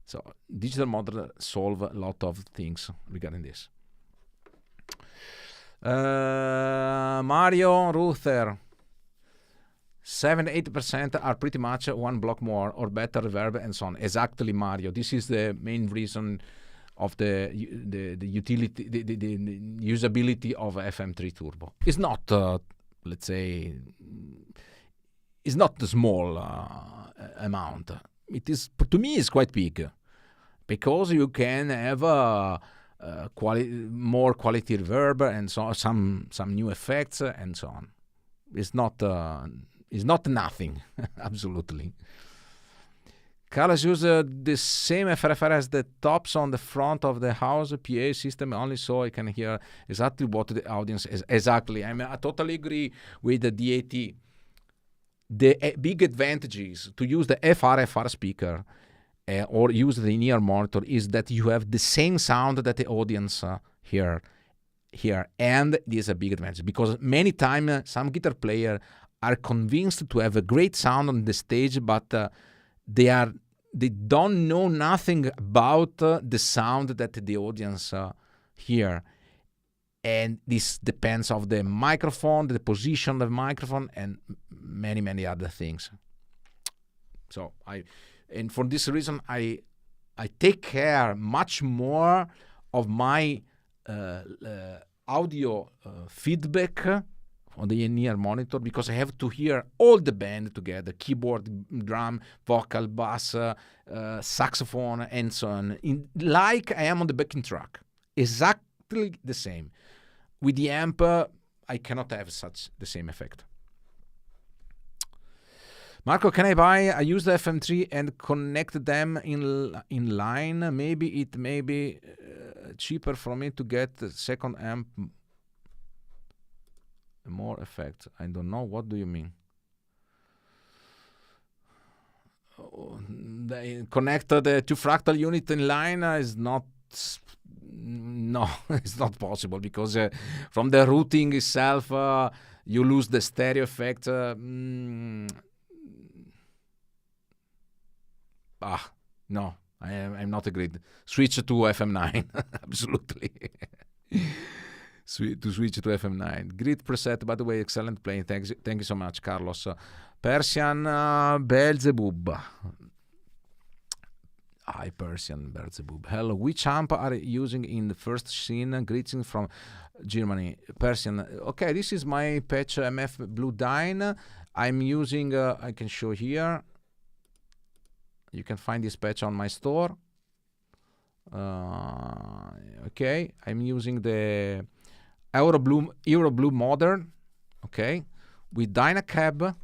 So digital model solve a lot of things regarding this. Mario Ruther, 7-8% are pretty much one block more or better reverb and so on. Exactly, Mario. This is the main reason of the utility, the usability of FM3 Turbo. It's not, let's say, it's not a small amount. It is, to me, it's quite big, because you can have more quality reverb and so some new effects and so on. It's not nothing, absolutely. Carlos uses the same FFR as the tops on the front of the house PA system, only so I can hear exactly what the audience is. Exactly, I totally agree with the DAT. The big advantages to use the FR speaker or use the linear monitor is that you have the same sound that the audience hear, and this is a big advantage, because many times some guitar players are convinced to have a great sound on the stage, but they don't know nothing about the sound that the audience hear. And this depends on the microphone, the position of the microphone, and many other things. So and for this reason, I take care much more of my audio feedback on the linear monitor, because I have to hear all the band together: keyboard, drum, vocal, bass, saxophone, and so on, like I am on the backing track. Exactly the same. With the amp, I cannot have the same effect. Marco, can I use the FM3 and connect them in line? Maybe it may be cheaper for me to get the second amp, more effects. I don't know. What do you mean? Connect the two Fractal unit in line is not. No, it's not possible, because from the routing itself, you lose the stereo effect. No, I'm not agreed. Switch to FM9, absolutely. To switch to FM9. Great preset, by the way, excellent playing. Thank you so much, Carlos. Persian Beelzebub. Hi, Persian Beelzebub. Hello, which amp are you using in the first scene? Greetings from Germany. Persian. Okay, this is my patch MF Blue Dyne. I'm using, I can show here. You can find this patch on my store. Okay, I'm using the Euro Blue Modern. Okay, with Dynacab.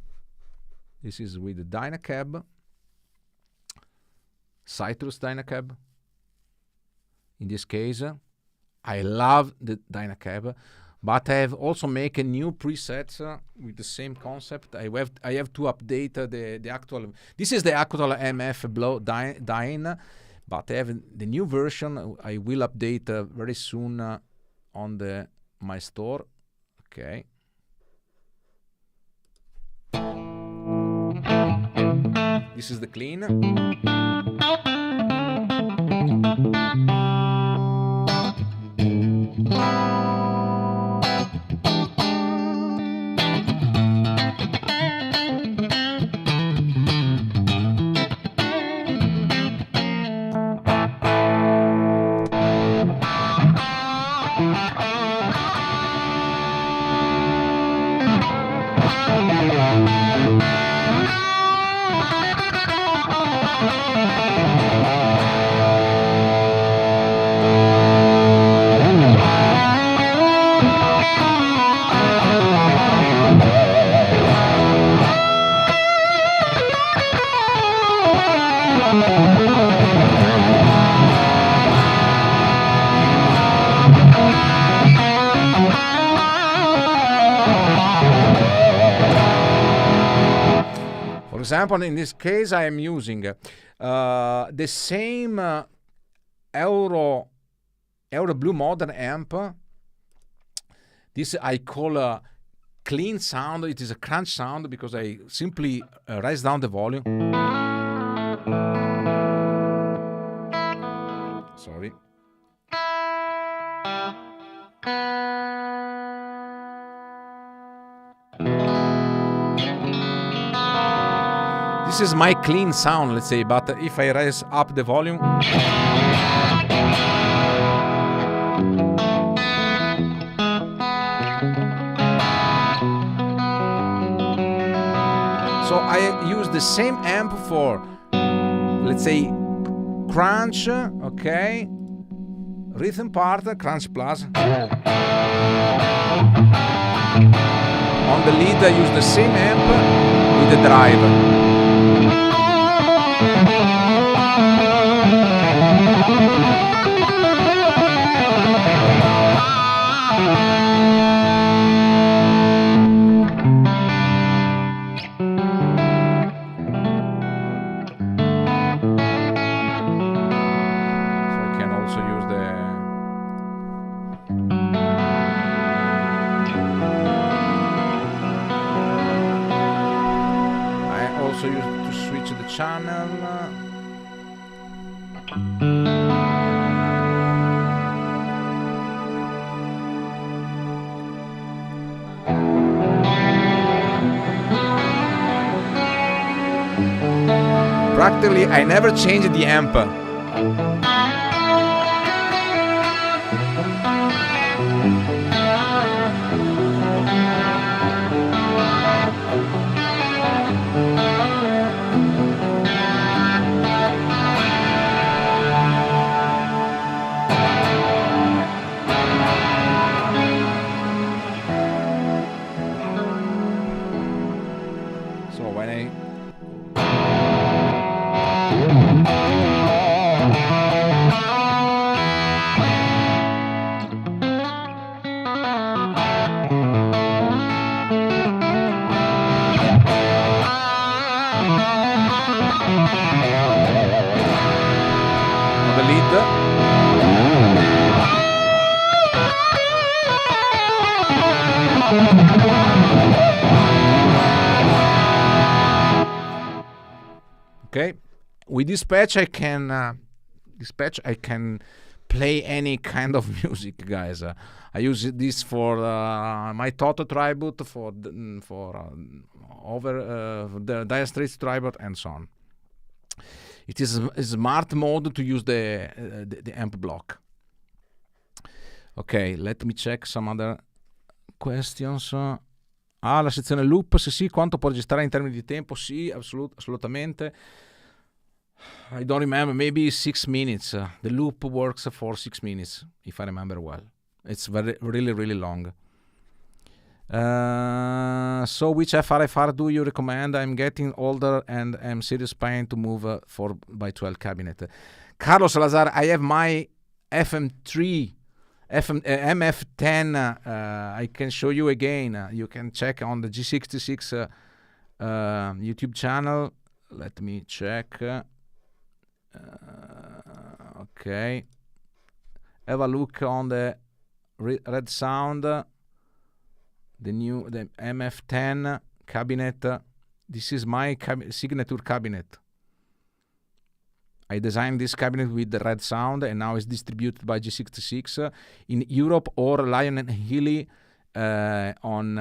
This is with the Dynacab. Citrus Dynacab. In this case, I love the Dynacab, but I have also make a new preset with the same concept. I have to update the actual. This is the actual MF Blow Dyne, but I have the new version. I will update very soon on my store. Okay. This is the clean. For example, in this case, I am using the same Euro Blue Modern amp. This I call a clean sound. It is a crunch sound because I simply raise down the volume. Sorry. This is my clean sound, let's say, but if I raise up the volume, so I use the same amp for, let's say, crunch, okay, rhythm part, crunch plus. On the lead I use the same amp with the drive. Channel. Practically, I never changed the amp. Okay, with dispatch I can play any kind of music, guys. I use this for my Toto tribute, for the Dire Straits tribute, and so on. It is a smart mode to use the amp block. Ok, let me check some other questions. La sezione loop, sì, quanto può registrare in termini di tempo? Sì, assolutamente. I don't remember, maybe 6 minutes. The loop works for 6 minutes, if I remember well. It's really long. So which FR do you recommend? I'm getting older and I'm serious planning to move 4x12 cabinet. Carlos Salazar, I have my FM3 MF10. I can show you again. You can check on the G66 YouTube channel. Let me check. Okay. Have a look on the red sound. The MF10 cabinet. This is my signature cabinet. I designed this cabinet with the red sound, and now it's distributed by G66 in Europe or Lion and Healy on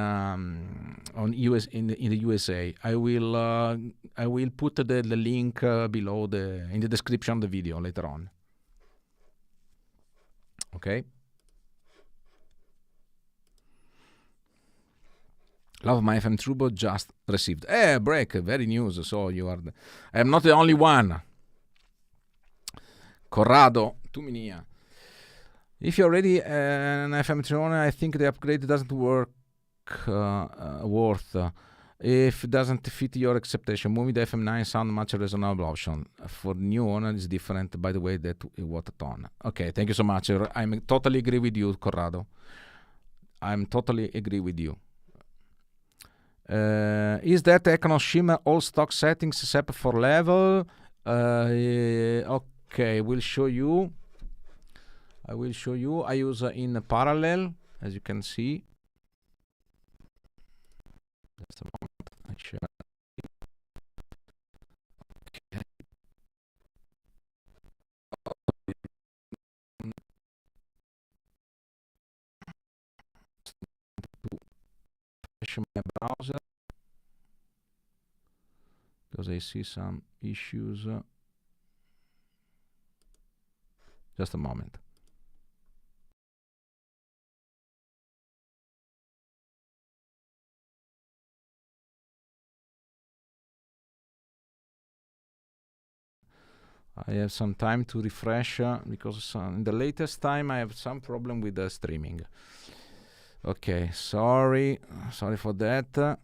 US in the USA. I will put the link below in the description of the video later on. Okay. Love my FM Turbo just received. Break, very news. So you are. I am not the only one. Corrado, Tuminia. If you're already an FM3 owner, I think the upgrade doesn't work worth. If it doesn't fit your expectation, moving the FM9 sound much reasonable option. For new owner is different by the way that what tone. Okay, thank you so much. I'm totally agree with you, Corrado. I'm totally agree with you. Is that Econo Shimmer all stock settings except for level? Okay, we'll show you. I will show you. I use in parallel, as you can see. Just a moment. I share. Okay. To my browser because I see some issues. Just a moment. I have some time to refresh because in the latest time I have some problem with the streaming. Okay, sorry for that.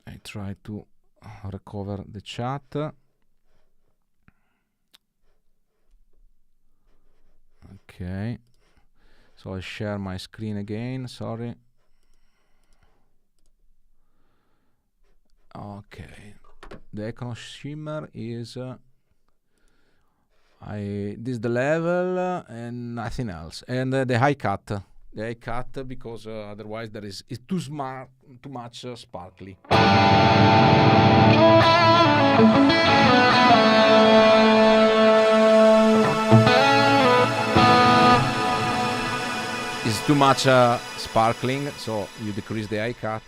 I try to recover the chat. Okay, so I share my screen again. Sorry. Okay, the Econo Shimmer is. This is the level and nothing else, and the high cut. The high cut because otherwise there is it's too much sparkly. It's too much sparkling, so you decrease the high cut.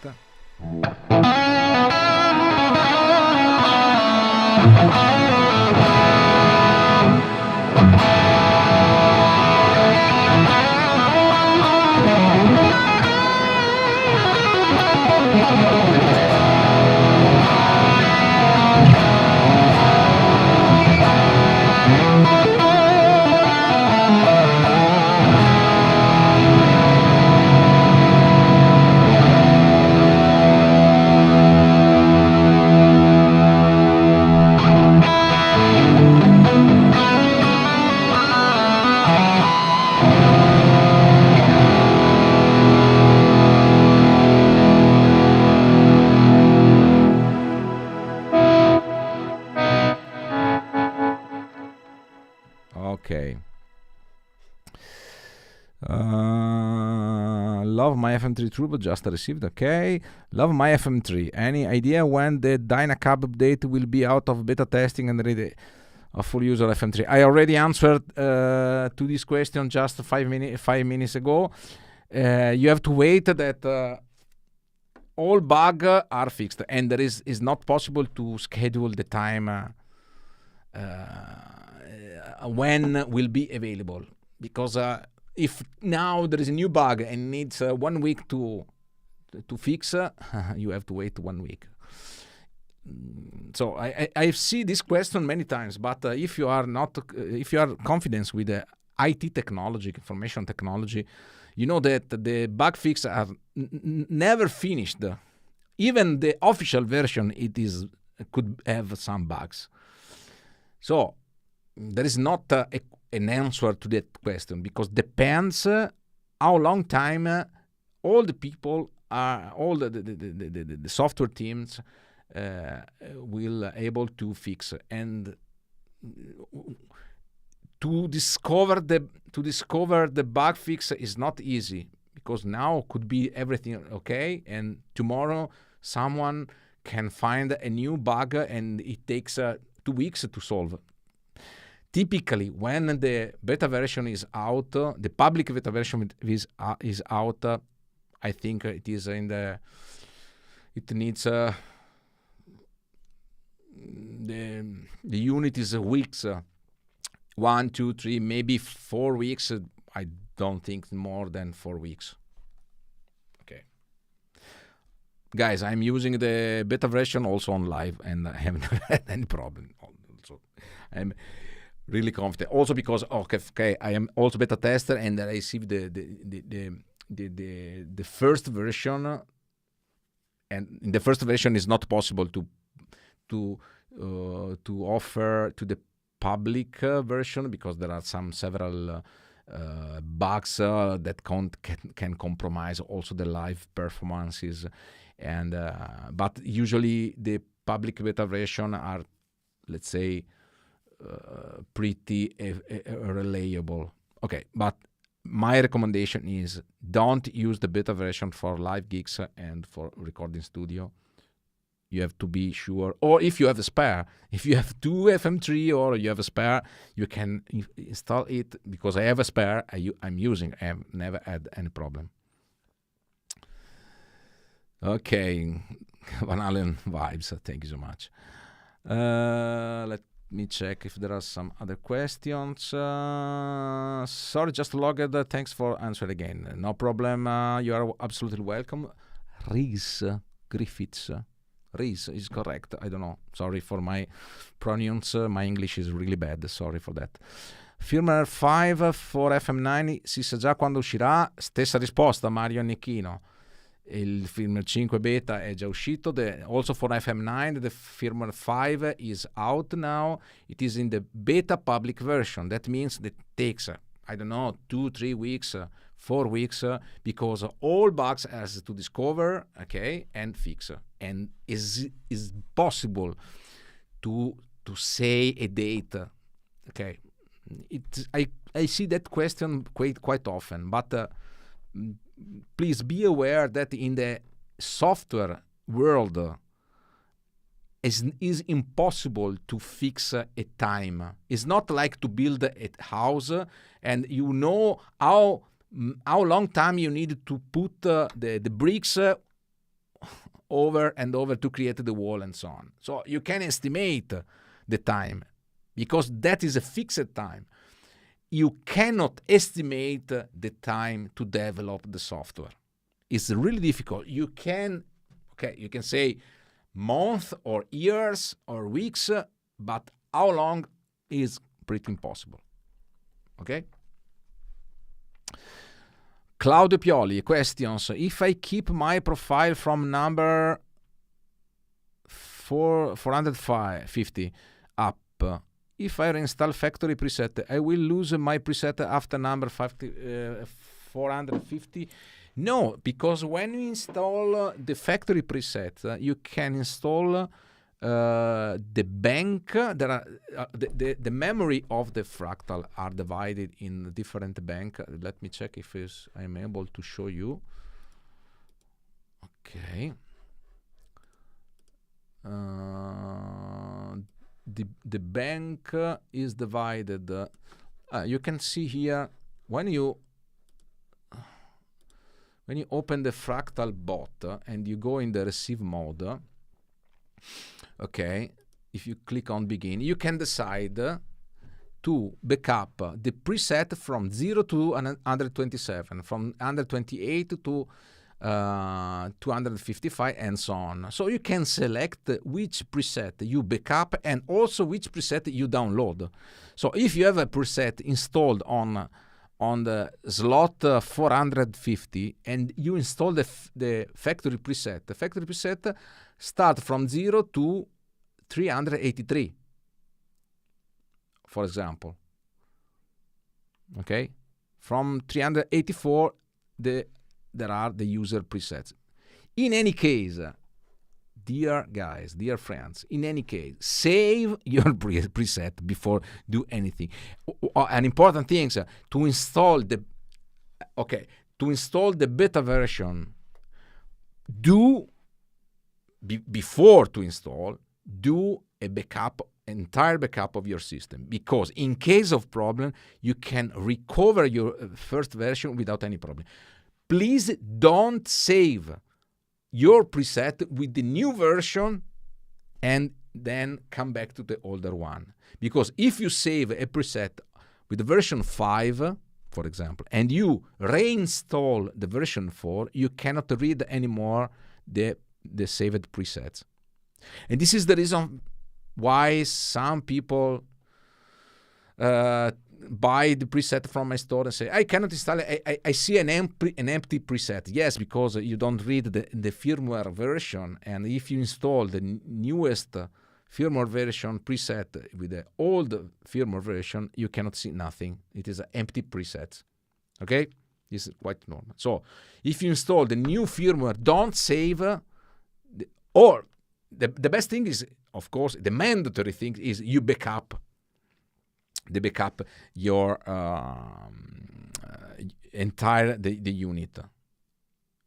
Okay. Love my FM3 Turbo, just received. Okay. Love my FM3. Any idea when the Dynacab update will be out of beta testing and ready of full user FM3? I already answered to this question just 5 minutes ago. You have to wait that all bugs are fixed, and there is not possible to schedule the time when will be available, because if now there is a new bug and needs 1 week to fix, you have to wait 1 week. So I've seen this question many times, but if you are confident with the IT technology, information technology, you know that the bug fix are never finished. Even the official version, could have some bugs. So there is not an answer to that question, because depends how long time all the people are, all the software teams will able to fix, and to discover the bug fix is not easy, because now could be everything okay, and tomorrow someone can find a new bug and it takes 2 weeks to solve. Typically, when the beta version is out, the public beta version is out, I think it is it needs the unit is weeks, 1, 2, 3, maybe 4 weeks. I don't think more than 4 weeks. Okay, guys, I'm using the beta version also on live, and I haven't had any problem. Also, I'm really confident. Also because okay, I am also beta tester, and I received the first version and in the first version it's not possible to offer to the public version, because there are several bugs that can compromise also the live performances, and but usually the public beta version are, let's say, pretty reliable. Okay, but my recommendation is don't use the beta version for live gigs and for recording studio. You have to be sure, or if you have a spare, if you have two FM3 or you have a spare, you can install it, because I have a spare, I'm using, I have never had any problem. Okay, Van Allen vibes, thank you so much. Let me check if there are some other questions. Sorry, just logged, thanks for answering again. No problem, you are absolutely welcome. Reese Griffiths. Reese is correct, I don't know, sorry for my pronunciation, my English is really bad, sorry for that. Firmware 5 for FM9 si sa già quando uscirà? Stessa risposta, Mario Necchino. Il firmware 5 beta è già uscito. Also for FM9 the firmware 5 is out now. It is in the beta public version. That means that it takes I don't know, 2-3 weeks, 4 weeks, because all bugs has to discover, okay, and fix. And is possible to say a date, okay? I see that question quite often, but please be aware that in the software world, is impossible to fix a time. It's not like to build a house and you know how long time you need to put the bricks over and over to create the wall and so on. So you can estimate the time, because that is a fixed time. You cannot estimate the time to develop the software. It's really difficult. You can say months or years or weeks, but how long is pretty impossible. Okay? Claudio Pioli, questions. If I keep my profile from number 450 up, if I reinstall factory preset, I will lose my preset after number 450? No, because when you install the factory preset, you can install the bank. There are the memory of the Fractal are divided in different bank. Let me check if I'm able to show you. Okay. The bank is divided. You can see here when you open the Fractal bot and you go in the receive mode, okay, if you click on begin, you can decide to backup the preset from 0 to 127, from 128 to 255, and so on. So you can select which preset you backup and also which preset you download. So if you have a preset installed on the slot 450 and you install the factory preset, the factory preset start from 0 to 383, for example. Okay, from 384 there are the user presets. In any case, dear guys, dear friends, in any case, save your preset before do anything. An important thing is to install the beta version. Before to install, do a backup, entire backup of your system, because in case of problem, you can recover your first version without any problem. Please don't save your preset with the new version and then come back to the older one. Because if you save a preset with the version 5, for example, and you reinstall the version 4, you cannot read anymore the saved presets. And this is the reason why some people buy the preset from my store and say, I cannot install it. I see an empty preset. Yes, because you don't read the firmware version. And if you install the newest firmware version preset with the old firmware version, you cannot see nothing. It is an empty preset. Okay? This is quite normal. So if you install the new firmware, don't save, the best thing is, of course, the mandatory thing is you backup your entire the unit,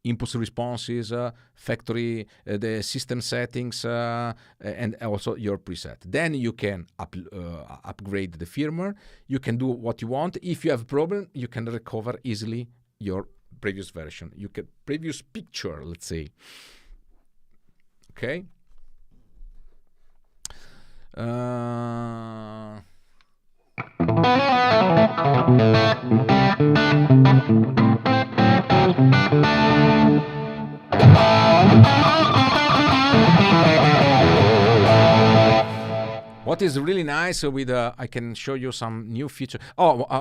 impulse responses, factory, the system settings, and also your preset. Then you can upgrade the firmware. You can do what you want. If you have a problem, you can recover easily your previous version, previous picture, let's say. Okay. What is really nice with I can show you some new feature.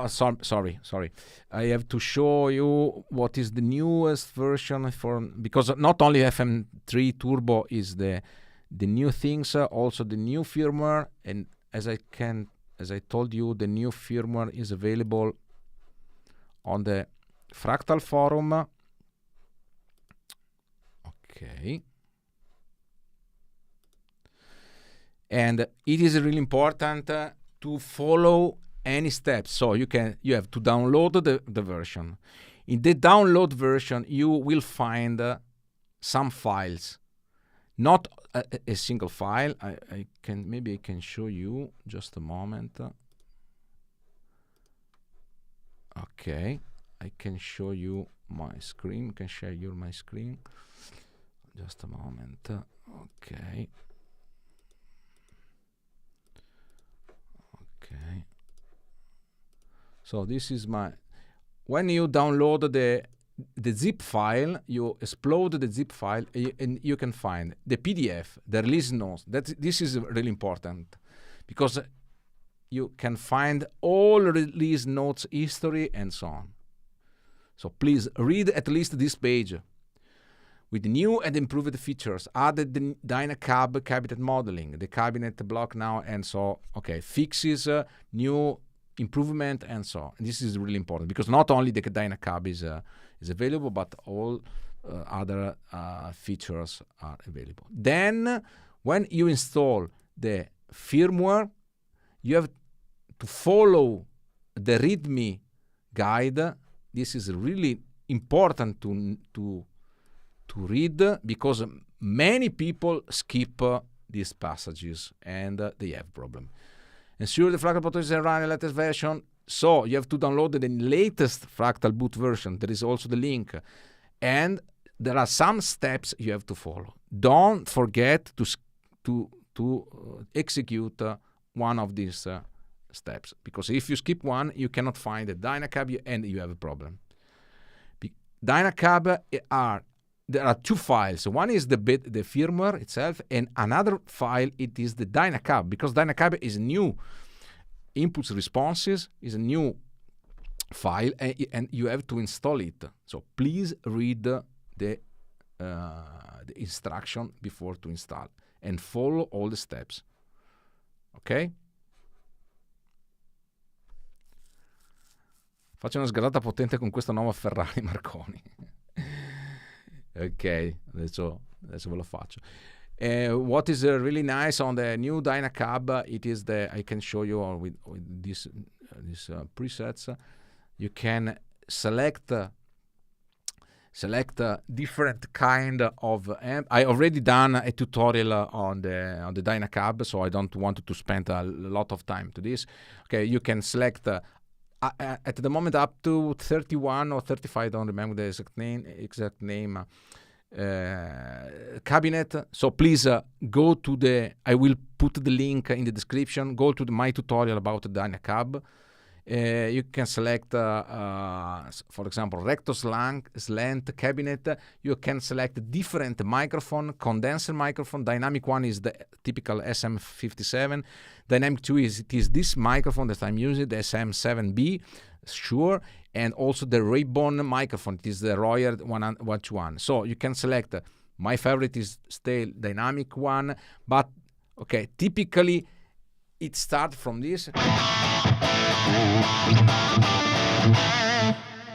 Sorry. I have to show you what is the newest version because not only FM3 Turbo is the new things, also the new firmware, and as I told you, the new firmware is available on the Fractal forum. Okay. And it is really important to follow any steps. So you have to download the version. In the download version, you will find some files, not a single file. I can show you just a moment. Okay, I can show you my screen. Can share my screen. Just a moment. Okay. So this is when you download the zip file, you explode the zip file, and you can find the PDF, the release notes. This is really important because you can find all release notes history and so on. So please read at least this page. With new and improved features, added the Dynacab cabinet modeling, the cabinet block now, and so, okay, fixes, new improvement, and so on. This is really important because not only the Dynacab is available, but all other features are available. Then, when you install the firmware, you have to follow the README guide. This is really important to read because many people skip these passages and they have problem. Ensure the Fractal Prototype is running the latest version. So you have to download the latest Fractal boot version. There is also the link. And there are some steps you have to follow. Don't forget to execute one of these steps. Because if you skip one, you cannot find the Dynacab and you have a problem. Dynacab there are two files. One is the firmware itself, and another file, it is the Dynacab, because Dynacab is new impulse responses, is a new file, and you have to install it. So please read the instruction before to install and follow all the steps. Ok? Faccio una sgasata potente con questa nuova Ferrari Marconi. Ok, adesso ve lo faccio. What is really nice on the new Dynacab, it is I can show you with these presets. You can select different kind of amp. I already done a tutorial on the Dynacab, so I don't want to spend a lot of time to this. Okay, you can select at the moment up to 31 or 35, I don't remember the exact name cabinet. So please go to I will put the link in the description. Go to my tutorial about the Dynacab, You can select, for example, recto slant cabinet. You can select different microphone, condenser microphone. Dynamic one is the typical SM57. Dynamic 2 is this microphone that I'm using, the SM7B, sure, and also the Ray-Ban microphone. It is the Royer 121. So you can select. My favorite is still dynamic one, but okay, typically it starts from this.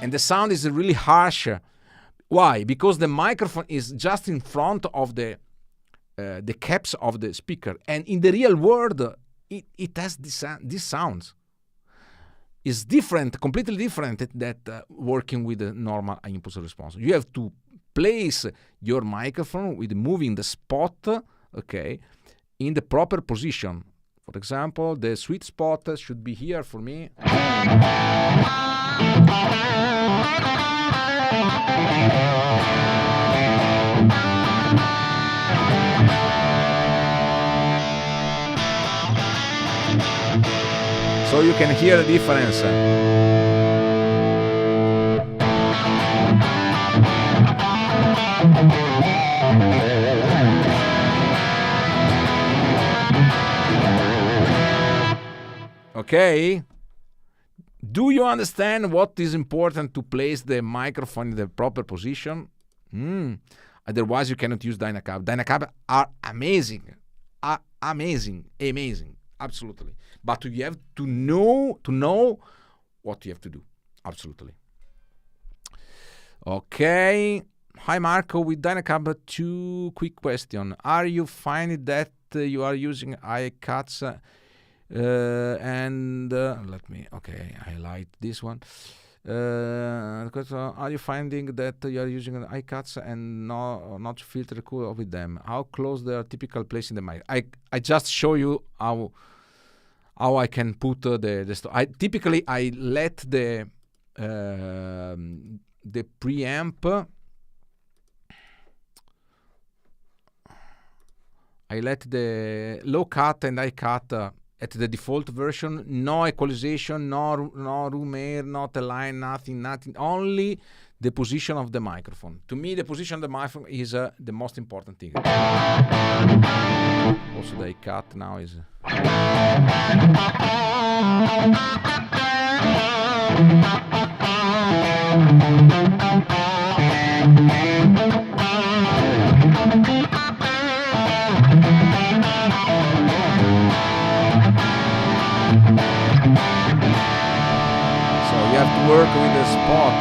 And the sound is really harsh. Why? Because the microphone is just in front of the caps of the speaker, and in the real world, it has these sounds. It's different, completely different that working with the normal impulse response. You have to place your microphone with moving the spot, okay, in the proper position. For example, the sweet spot should be here for me. So you can hear the difference. Okay? Do you understand what is important to place the microphone in the proper position? Otherwise, you cannot use Dynacab. Dynacab are amazing. Amazing. Absolutely. But you have to know what you have to do. Absolutely. Okay. Hi, Marco. With Dynacab, 2 quick questions. Are you finding that you are using iCuts? Let me, highlight this one. Are you finding that you are using iCuts and not filter cool with them? How close they are typical place in the mic? I just show you how I can put the typically I let the preamp. I let the low cut and high cut at the default version. No equalization, no room air, not a line, nothing. Only the position of the microphone. To me, the position of the microphone is the most important thing. Also, the high cut now is. You have to work with the spot.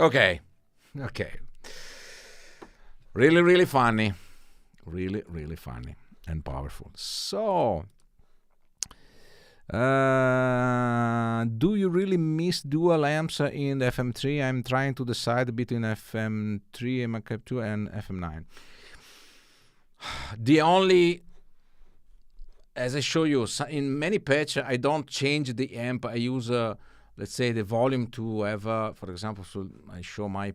Okay. Really funny. Really funny and powerful. So, do you really miss dual amps in the FM3? I'm trying to decide between FM3, MKII, and FM9. The only, as I show you, in many patches, I don't change the amp. I use, let's say, the volume to have, for example, so I show my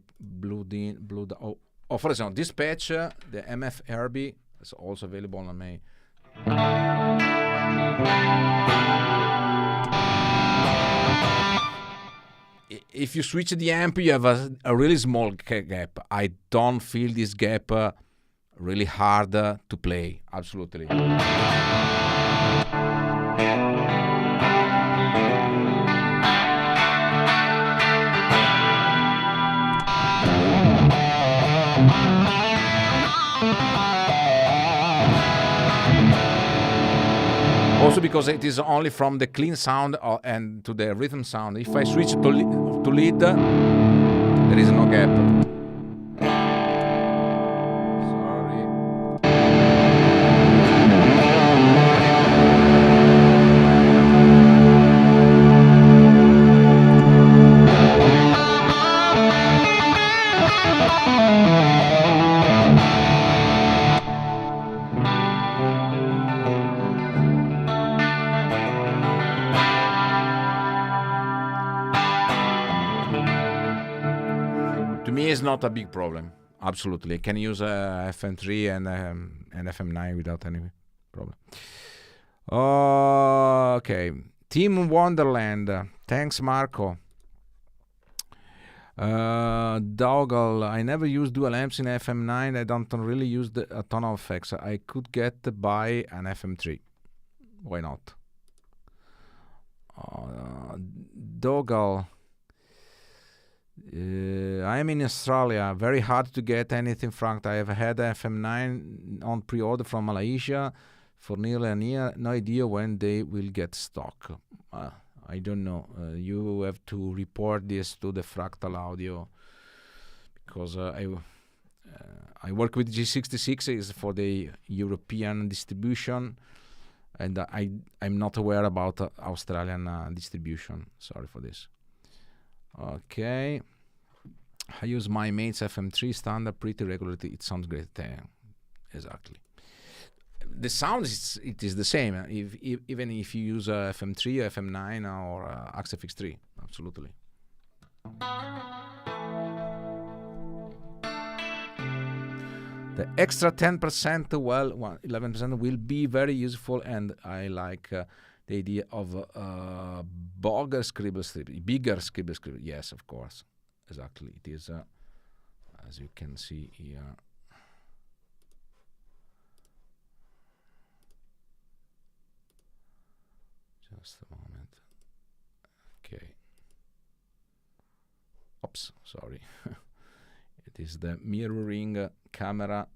for example, this patch, the MF3 is also available on my. If you switch the amp, you have a really small gap. I don't feel this gap really hard to play, absolutely. Also because it is only from the clean sound and to the rhythm sound. If I switch to lead, there is no gap. To me, it's not a big problem. Absolutely, I can use FM3 and FM9 without any problem. Okay, Team Wonderland. Thanks, Marco. Doggle. I never use dual amps in FM9. I don't really use a ton of effects. I could get by an FM3. Why not? Doggle. I am in Australia. Very hard to get anything Fractal. I have had FM9 on pre-order from Malaysia for nearly a year. No idea when they will get stock. I don't know. You have to report this to the Fractal Audio because I work with G66 is for the European distribution, and I'm not aware about Australian distribution. Sorry for this. Okay, I use my mate's FM3 standard pretty regularly. It sounds great. Exactly. The sound is the same. Even if you use FM3, FM9, or AXFX3, absolutely. The extra 10%, well, 11% will be very useful, and I like the idea of bigger scribble strip. Yes, of course, exactly. It is, as you can see here. Just a moment. Okay. Oops, sorry. It is the mirroring camera.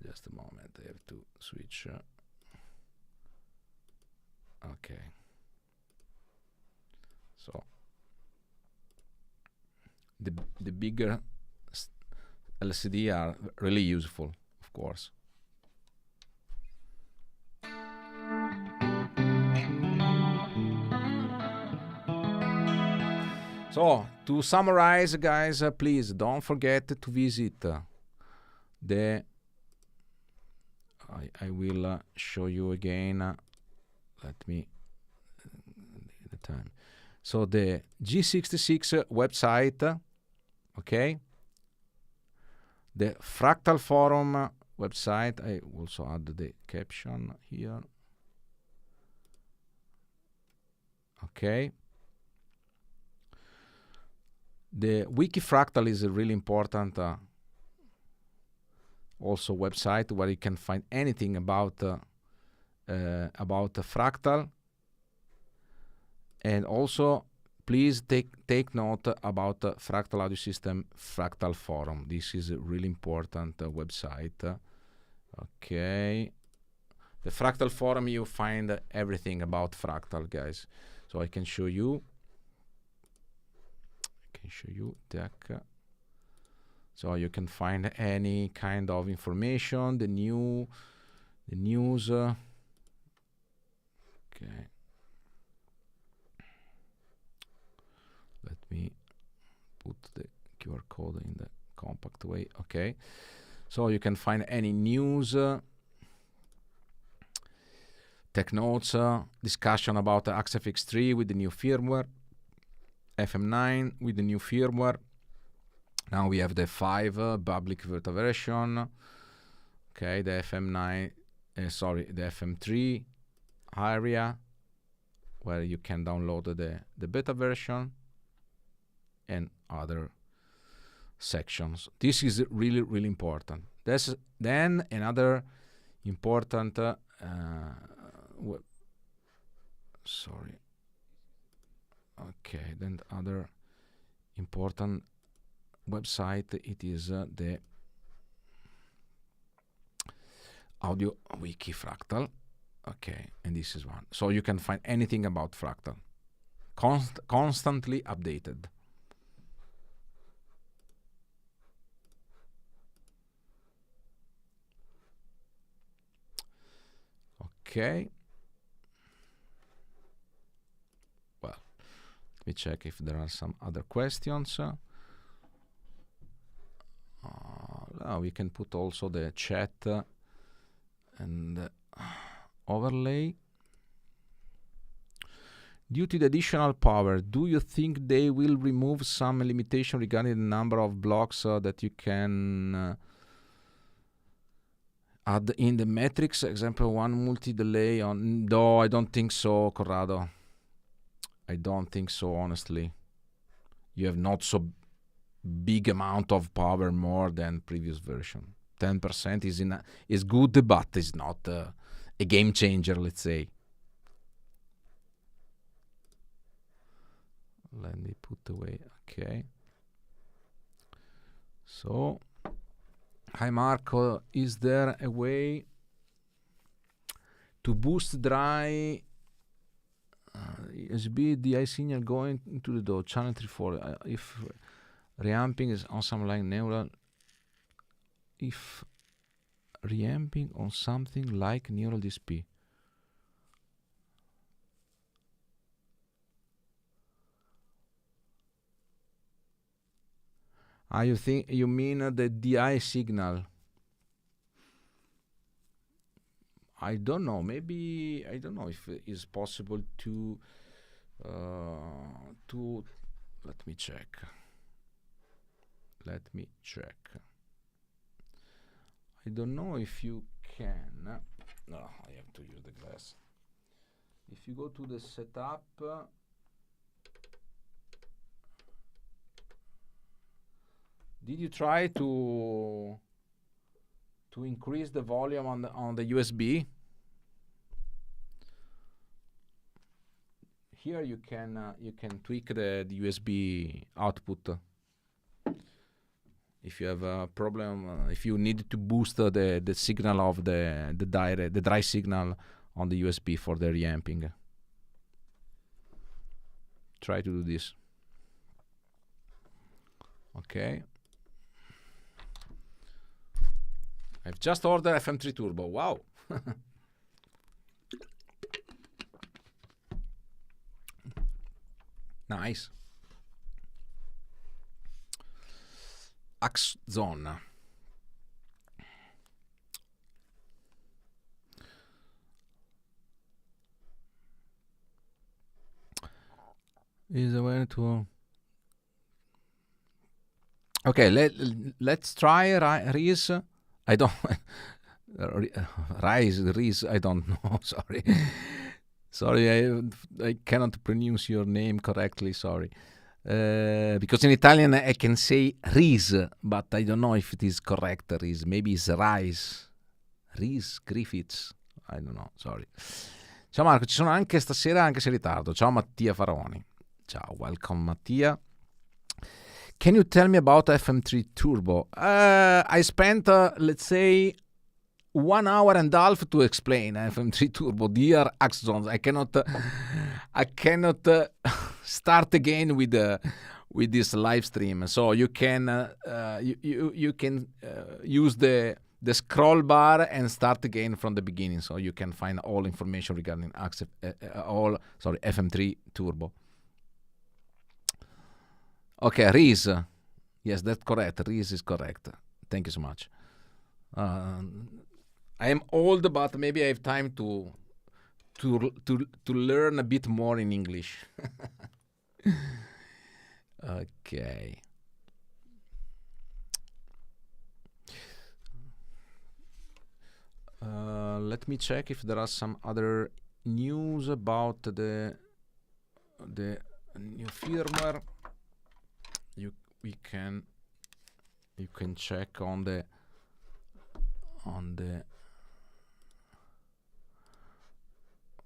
Just a moment. I have to switch. Okay. So the bigger LCD are really useful, of course. So, to summarize, guys, please don't forget to visit the. I will show you again. Let me the time. So the G66 website, okay. The Fractal Forum website. I also add the caption here. Okay. The Wiki Fractal is a really important also website where you can find anything about Fractal. And also, please take note about Fractal Audio System Fractal Forum. This is a really important website. Okay. The Fractal forum, you find everything about Fractal, guys. So I can show you. Deck. So you can find any kind of information, the news. Okay. Let me put the QR code in the compact way. Okay. So you can find any news, tech notes, discussion about the FX3 with the new firmware, FM9 with the new firmware. Now we have the 5 public beta version. Okay, the FM9, the FM3 area where you can download the beta version and other sections. This is really, really important. Then another important then other important website, it is the audio wiki Fractal. Okay, and this is one. So you can find anything about Fractal. Constantly updated. Okay. Well, let me check if there are some other questions. We can put also the chat and overlay. Due to the additional power, do you think they will remove some limitation regarding the number of blocks that you can add in the metrics? Example, one multi-delay on... No, I don't think so, Corrado. I don't think so, honestly. You have not so big amount of power more than previous version. 10% is good, but it's not a game changer, let's say. Let me put away. Okay. So, hi Marco, is there a way to boost dry USB DI signal going into the DO channel 3/4 if reamping is on some like neural? If reamping on something like neural DSP. You mean the DI signal? I don't know. Maybe I don't know if it is possible to. Let me check. I don't know if you can. No, I have to use the glass. If you go to the setup. Did you try to increase the volume on the USB? Here you can tweak the USB output. If you have a problem, if you need to boost the signal of the dry signal on the USB for the reamping, try to do this. Okay. I've just ordered FM3 Turbo. Wow. Nice. Axzone. Is a way to... Okay, let's try Riz. I don't Riz, I don't know, sorry. Sorry, I cannot pronounce your name correctly, sorry. Because in Italian I can say Riz, but I don't know if it is correct, Riz. Maybe it's Rice. Riz Griffiths. I don't know, sorry. Ciao Marco, ci sono anche stasera, anche se in ritardo. Ciao Mattia Faroni. Ciao, welcome Mattia. Can you tell me about FM3 Turbo? I spent, let's say, 1 hour and a half to explain FM3 Turbo. Dear Axons, I cannot start again with this live stream. So you can you can use the scroll bar and start again from the beginning. So you can find all information regarding FM3 Turbo. Okay, Riz. Yes, that's correct. Riz is correct. Thank you so much. I am old, but maybe I have time to learn a bit more in English. Okay. Let me check if there are some other news about the new firmware. You can check on the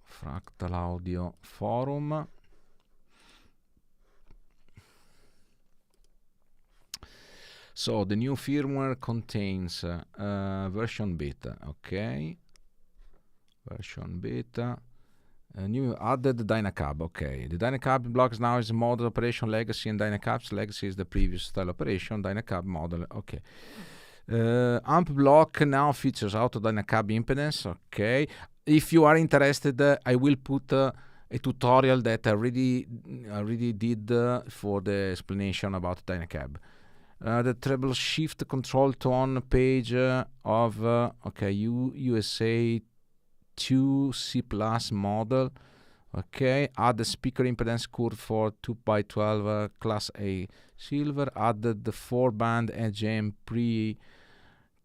Fractal Audio forum. So the new firmware contains version beta, okay, version beta, new added Dynacab, okay. The Dynacab blocks now is model operation legacy, and Dynacab's legacy is the previous style operation, Dynacab model, okay. Amp block now features auto Dynacab impedance, okay. If you are interested, I will put a tutorial that I already did for the explanation about Dynacab. The treble shift control tone page of USA 2 C plus model. Okay, add the speaker impedance curve for 2x12 class A silver. Added the 4-band EGM pre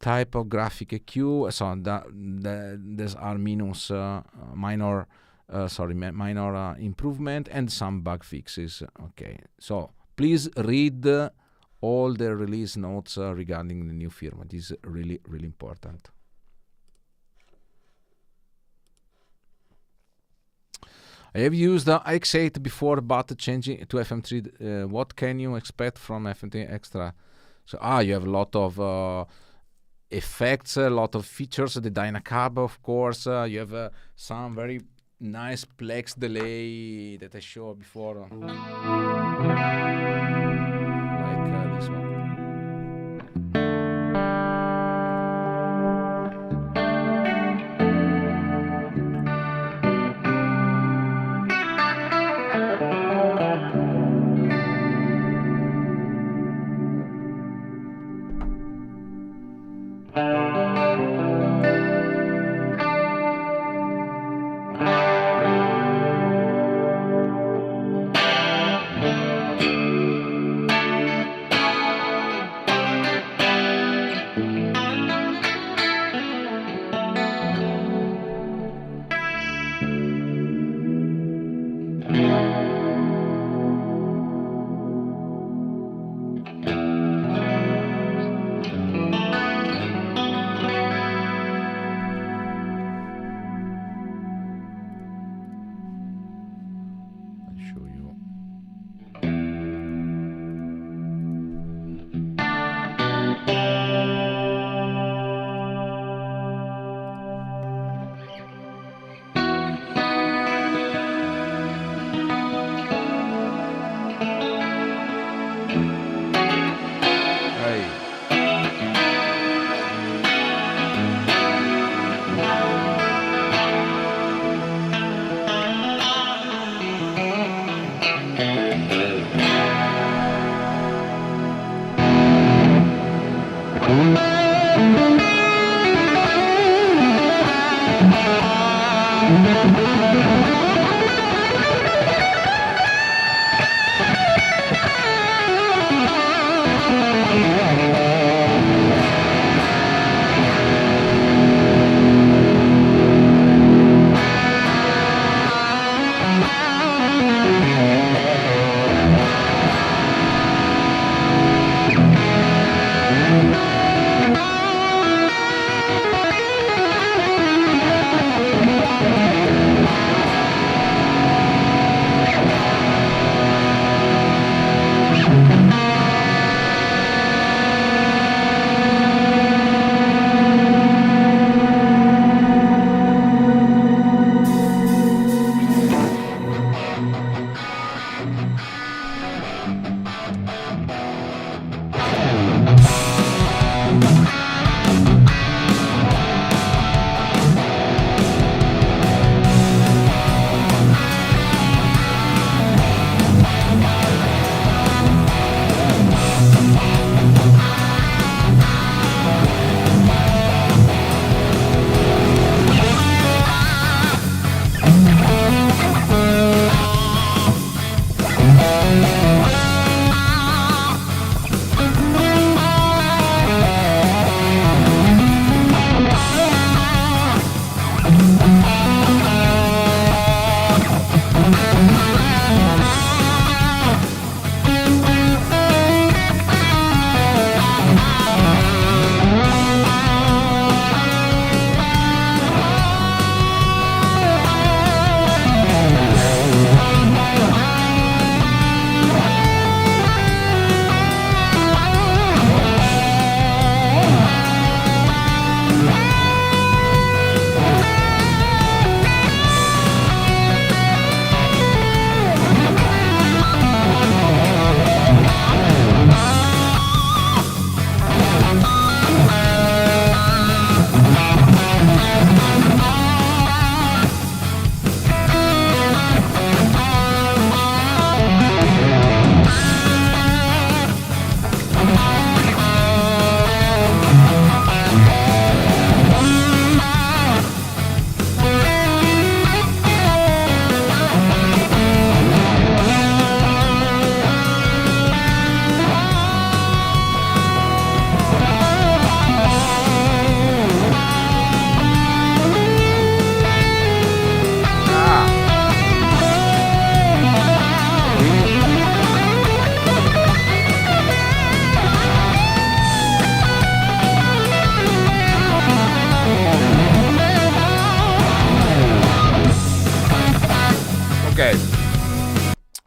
typographic EQ. So these are minor improvement and some bug fixes. Okay, so please read all the release notes regarding the new firmware. This is really, really important. I have used X8 before, but changing to FM3. What can you expect from FM3 Extra? So you have a lot of effects, a lot of features. The Dynacab, of course. You have some very nice plex delay that I showed before. This one.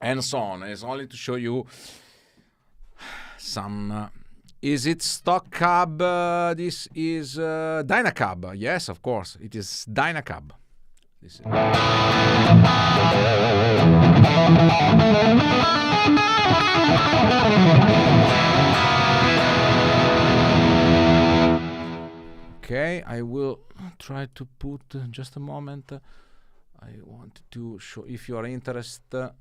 and so on. It's only to show you some. Is it stock cab? This is Dynacab. Yes, of course, it is Dynacab. This is okay, I will try to put just a moment. I want to show, if you are interested.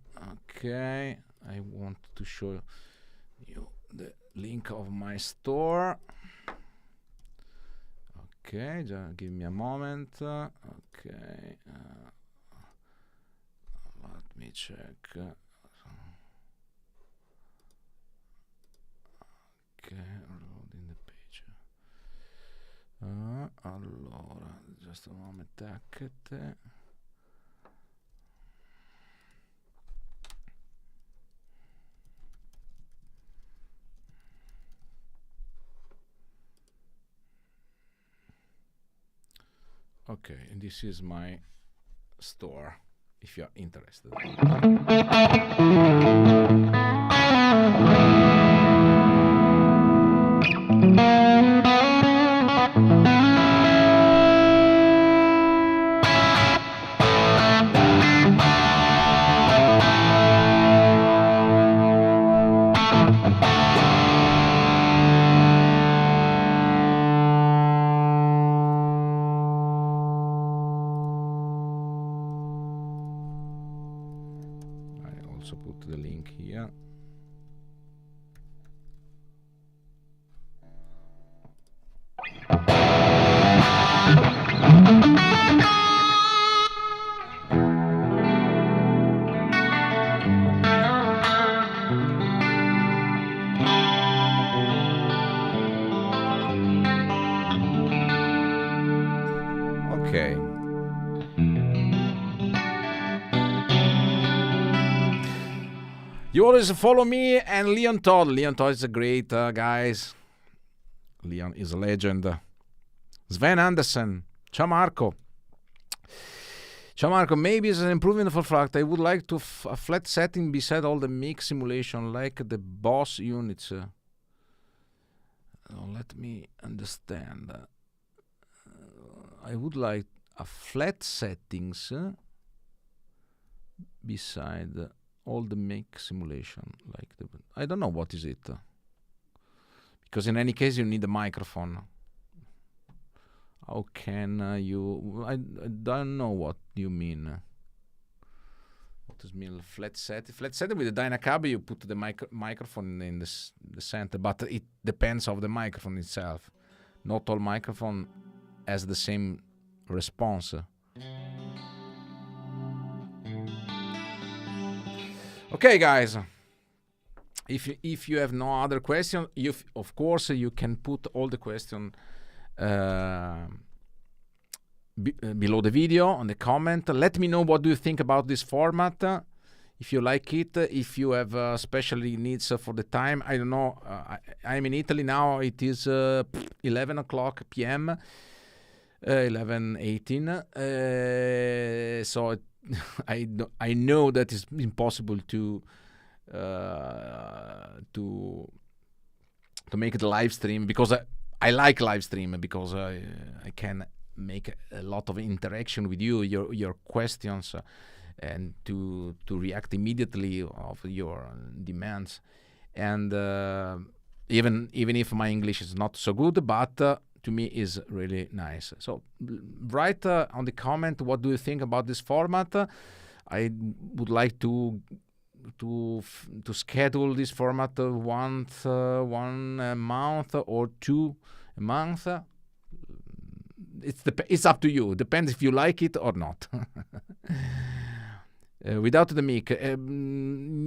Okay, I want to show you the link of my store. Okay, just give me a moment. Okay, let me check. Okay, loading the page. Allora, just a moment. Taccate. Okay, and this is my store, if you are interested. Also put the link here. Okay. You always follow me and Leon Todd. Leon Todd is a great guys. Leon is a legend. Sven Andersen. Ciao Marco. Ciao Marco. Maybe it's an improvement for Fractal. I would like to a flat setting beside all the mix simulation, like the boss units. Let me understand. I would like a flat settings beside all the make simulation, like the, I don't know what is it, because in any case you need a microphone. How can you? I don't know what you mean. What does mean flat set? Flat set with the Dynacab, you put the microphone in the center, but it depends on the microphone itself. Not all microphone has the same response. Okay, guys. If you have no other question, of course you can put all the question below the video on the comment. Let me know what do you think about this format. If you like it, if you have specially needs for the time. I don't know. I'm in Italy now. It is 11 o'clock p.m. 11:18. So I know that it's impossible to make it a live stream, because I like live stream, because I can make a lot of interaction with you, your questions, and to react immediately of your demands. And even if my English is not so good, but to me is really nice. So write on the comment what do you think about this format. I would like to schedule this format once one month or 2 a month. It's up to you. Depends if you like it or not. Without the mic,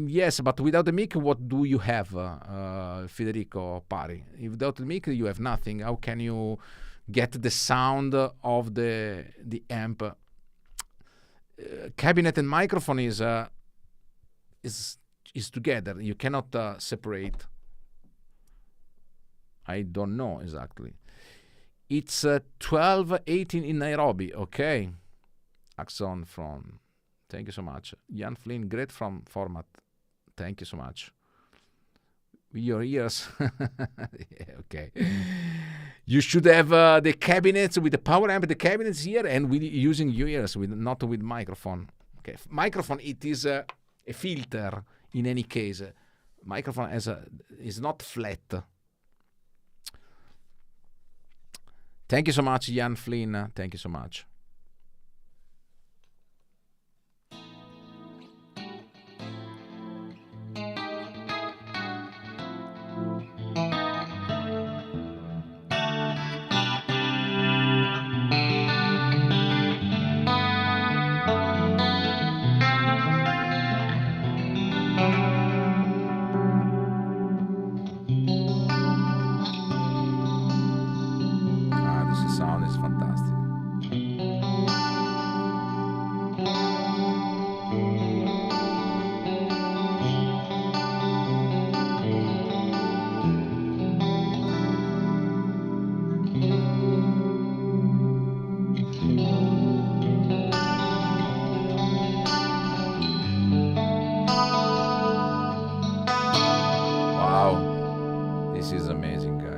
yes, but without the mic, what do you have, Federico Pari? Without the mic, you have nothing. How can you get the sound of the amp? Cabinet and microphone is together. You cannot separate. I don't know exactly. It's 12:18 in Nairobi. Okay, Axon from. Thank you so much. Jan Flynn, great from format. Thank you so much. With your ears. Yeah, okay. You should have the cabinets with the power amp, the cabinets here, and with using your ears, not with microphone. Okay, microphone, it is a filter in any case. Microphone is not flat. Thank you so much, Jan Flynn. Thank you so much. This sound is fantastic. Wow, this is amazing, guys.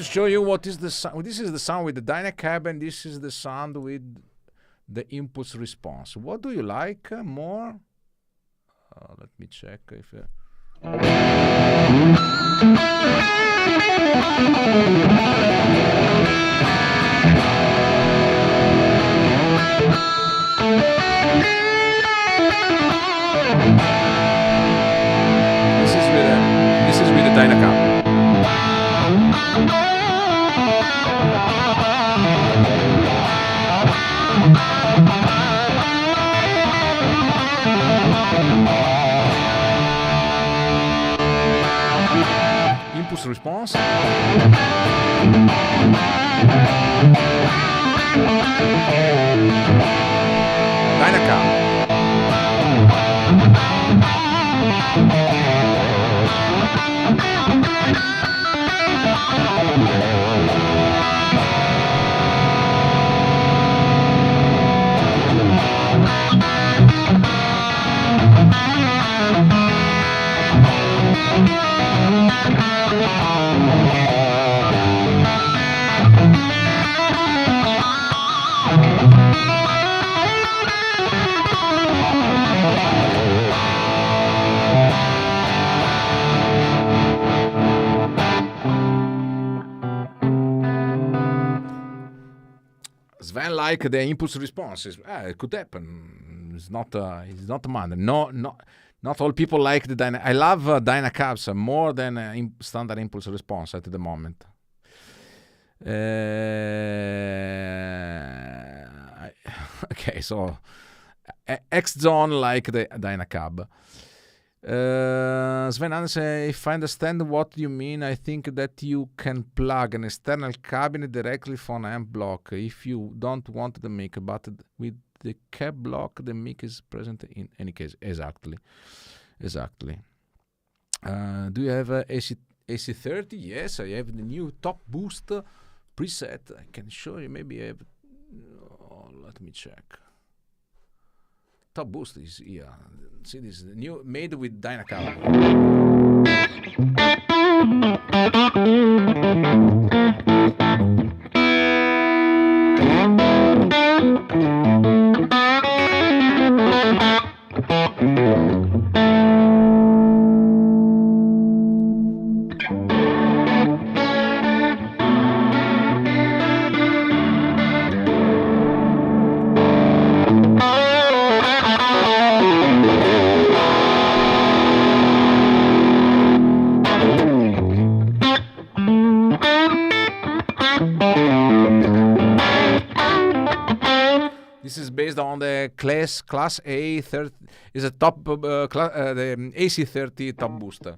Show you what is the sound. This is the sound with the Dynacab, and this is the sound with the impulse response. What do you like more? Let me check if this is with the Dynacab. Impulse response. Dynacab. Sven like the impulse responses. It could happen. It's not a matter. No, Not all people like the I love Dynacabs more than standard impulse response at the moment. Okay, so X-Zone like the Dynacab. Sven Andersen, if I understand what you mean, I think that you can plug an external cabinet directly from an amp block if you don't want the mic, but with the cab block, the mic is present in any case. Exactly. Do you have a AC30? Yes, I have the new top boost preset. I can show you. Maybe I have. Let me check. Top boost is here. See, this is the new, made with Dynacab. This is based on the class A30. Is a top the AC30 top booster.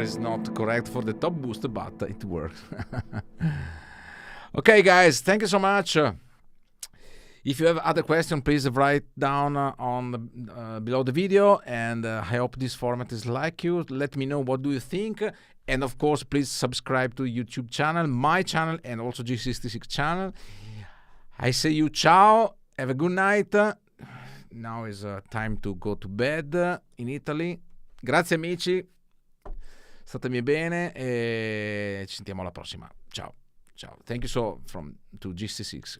Is not correct for the top booster, but it works. Okay, guys, thank you so much. If you have other questions, please write down on below the video, and I hope this format is like you. Let me know what do you think, and of course, please subscribe to YouTube channel, my channel, and also G66 channel. I say you ciao, have a good night. Now is time to go to bed in Italy. Grazie amici, statemi bene e ci sentiamo alla prossima. Ciao. Thank you to GC6.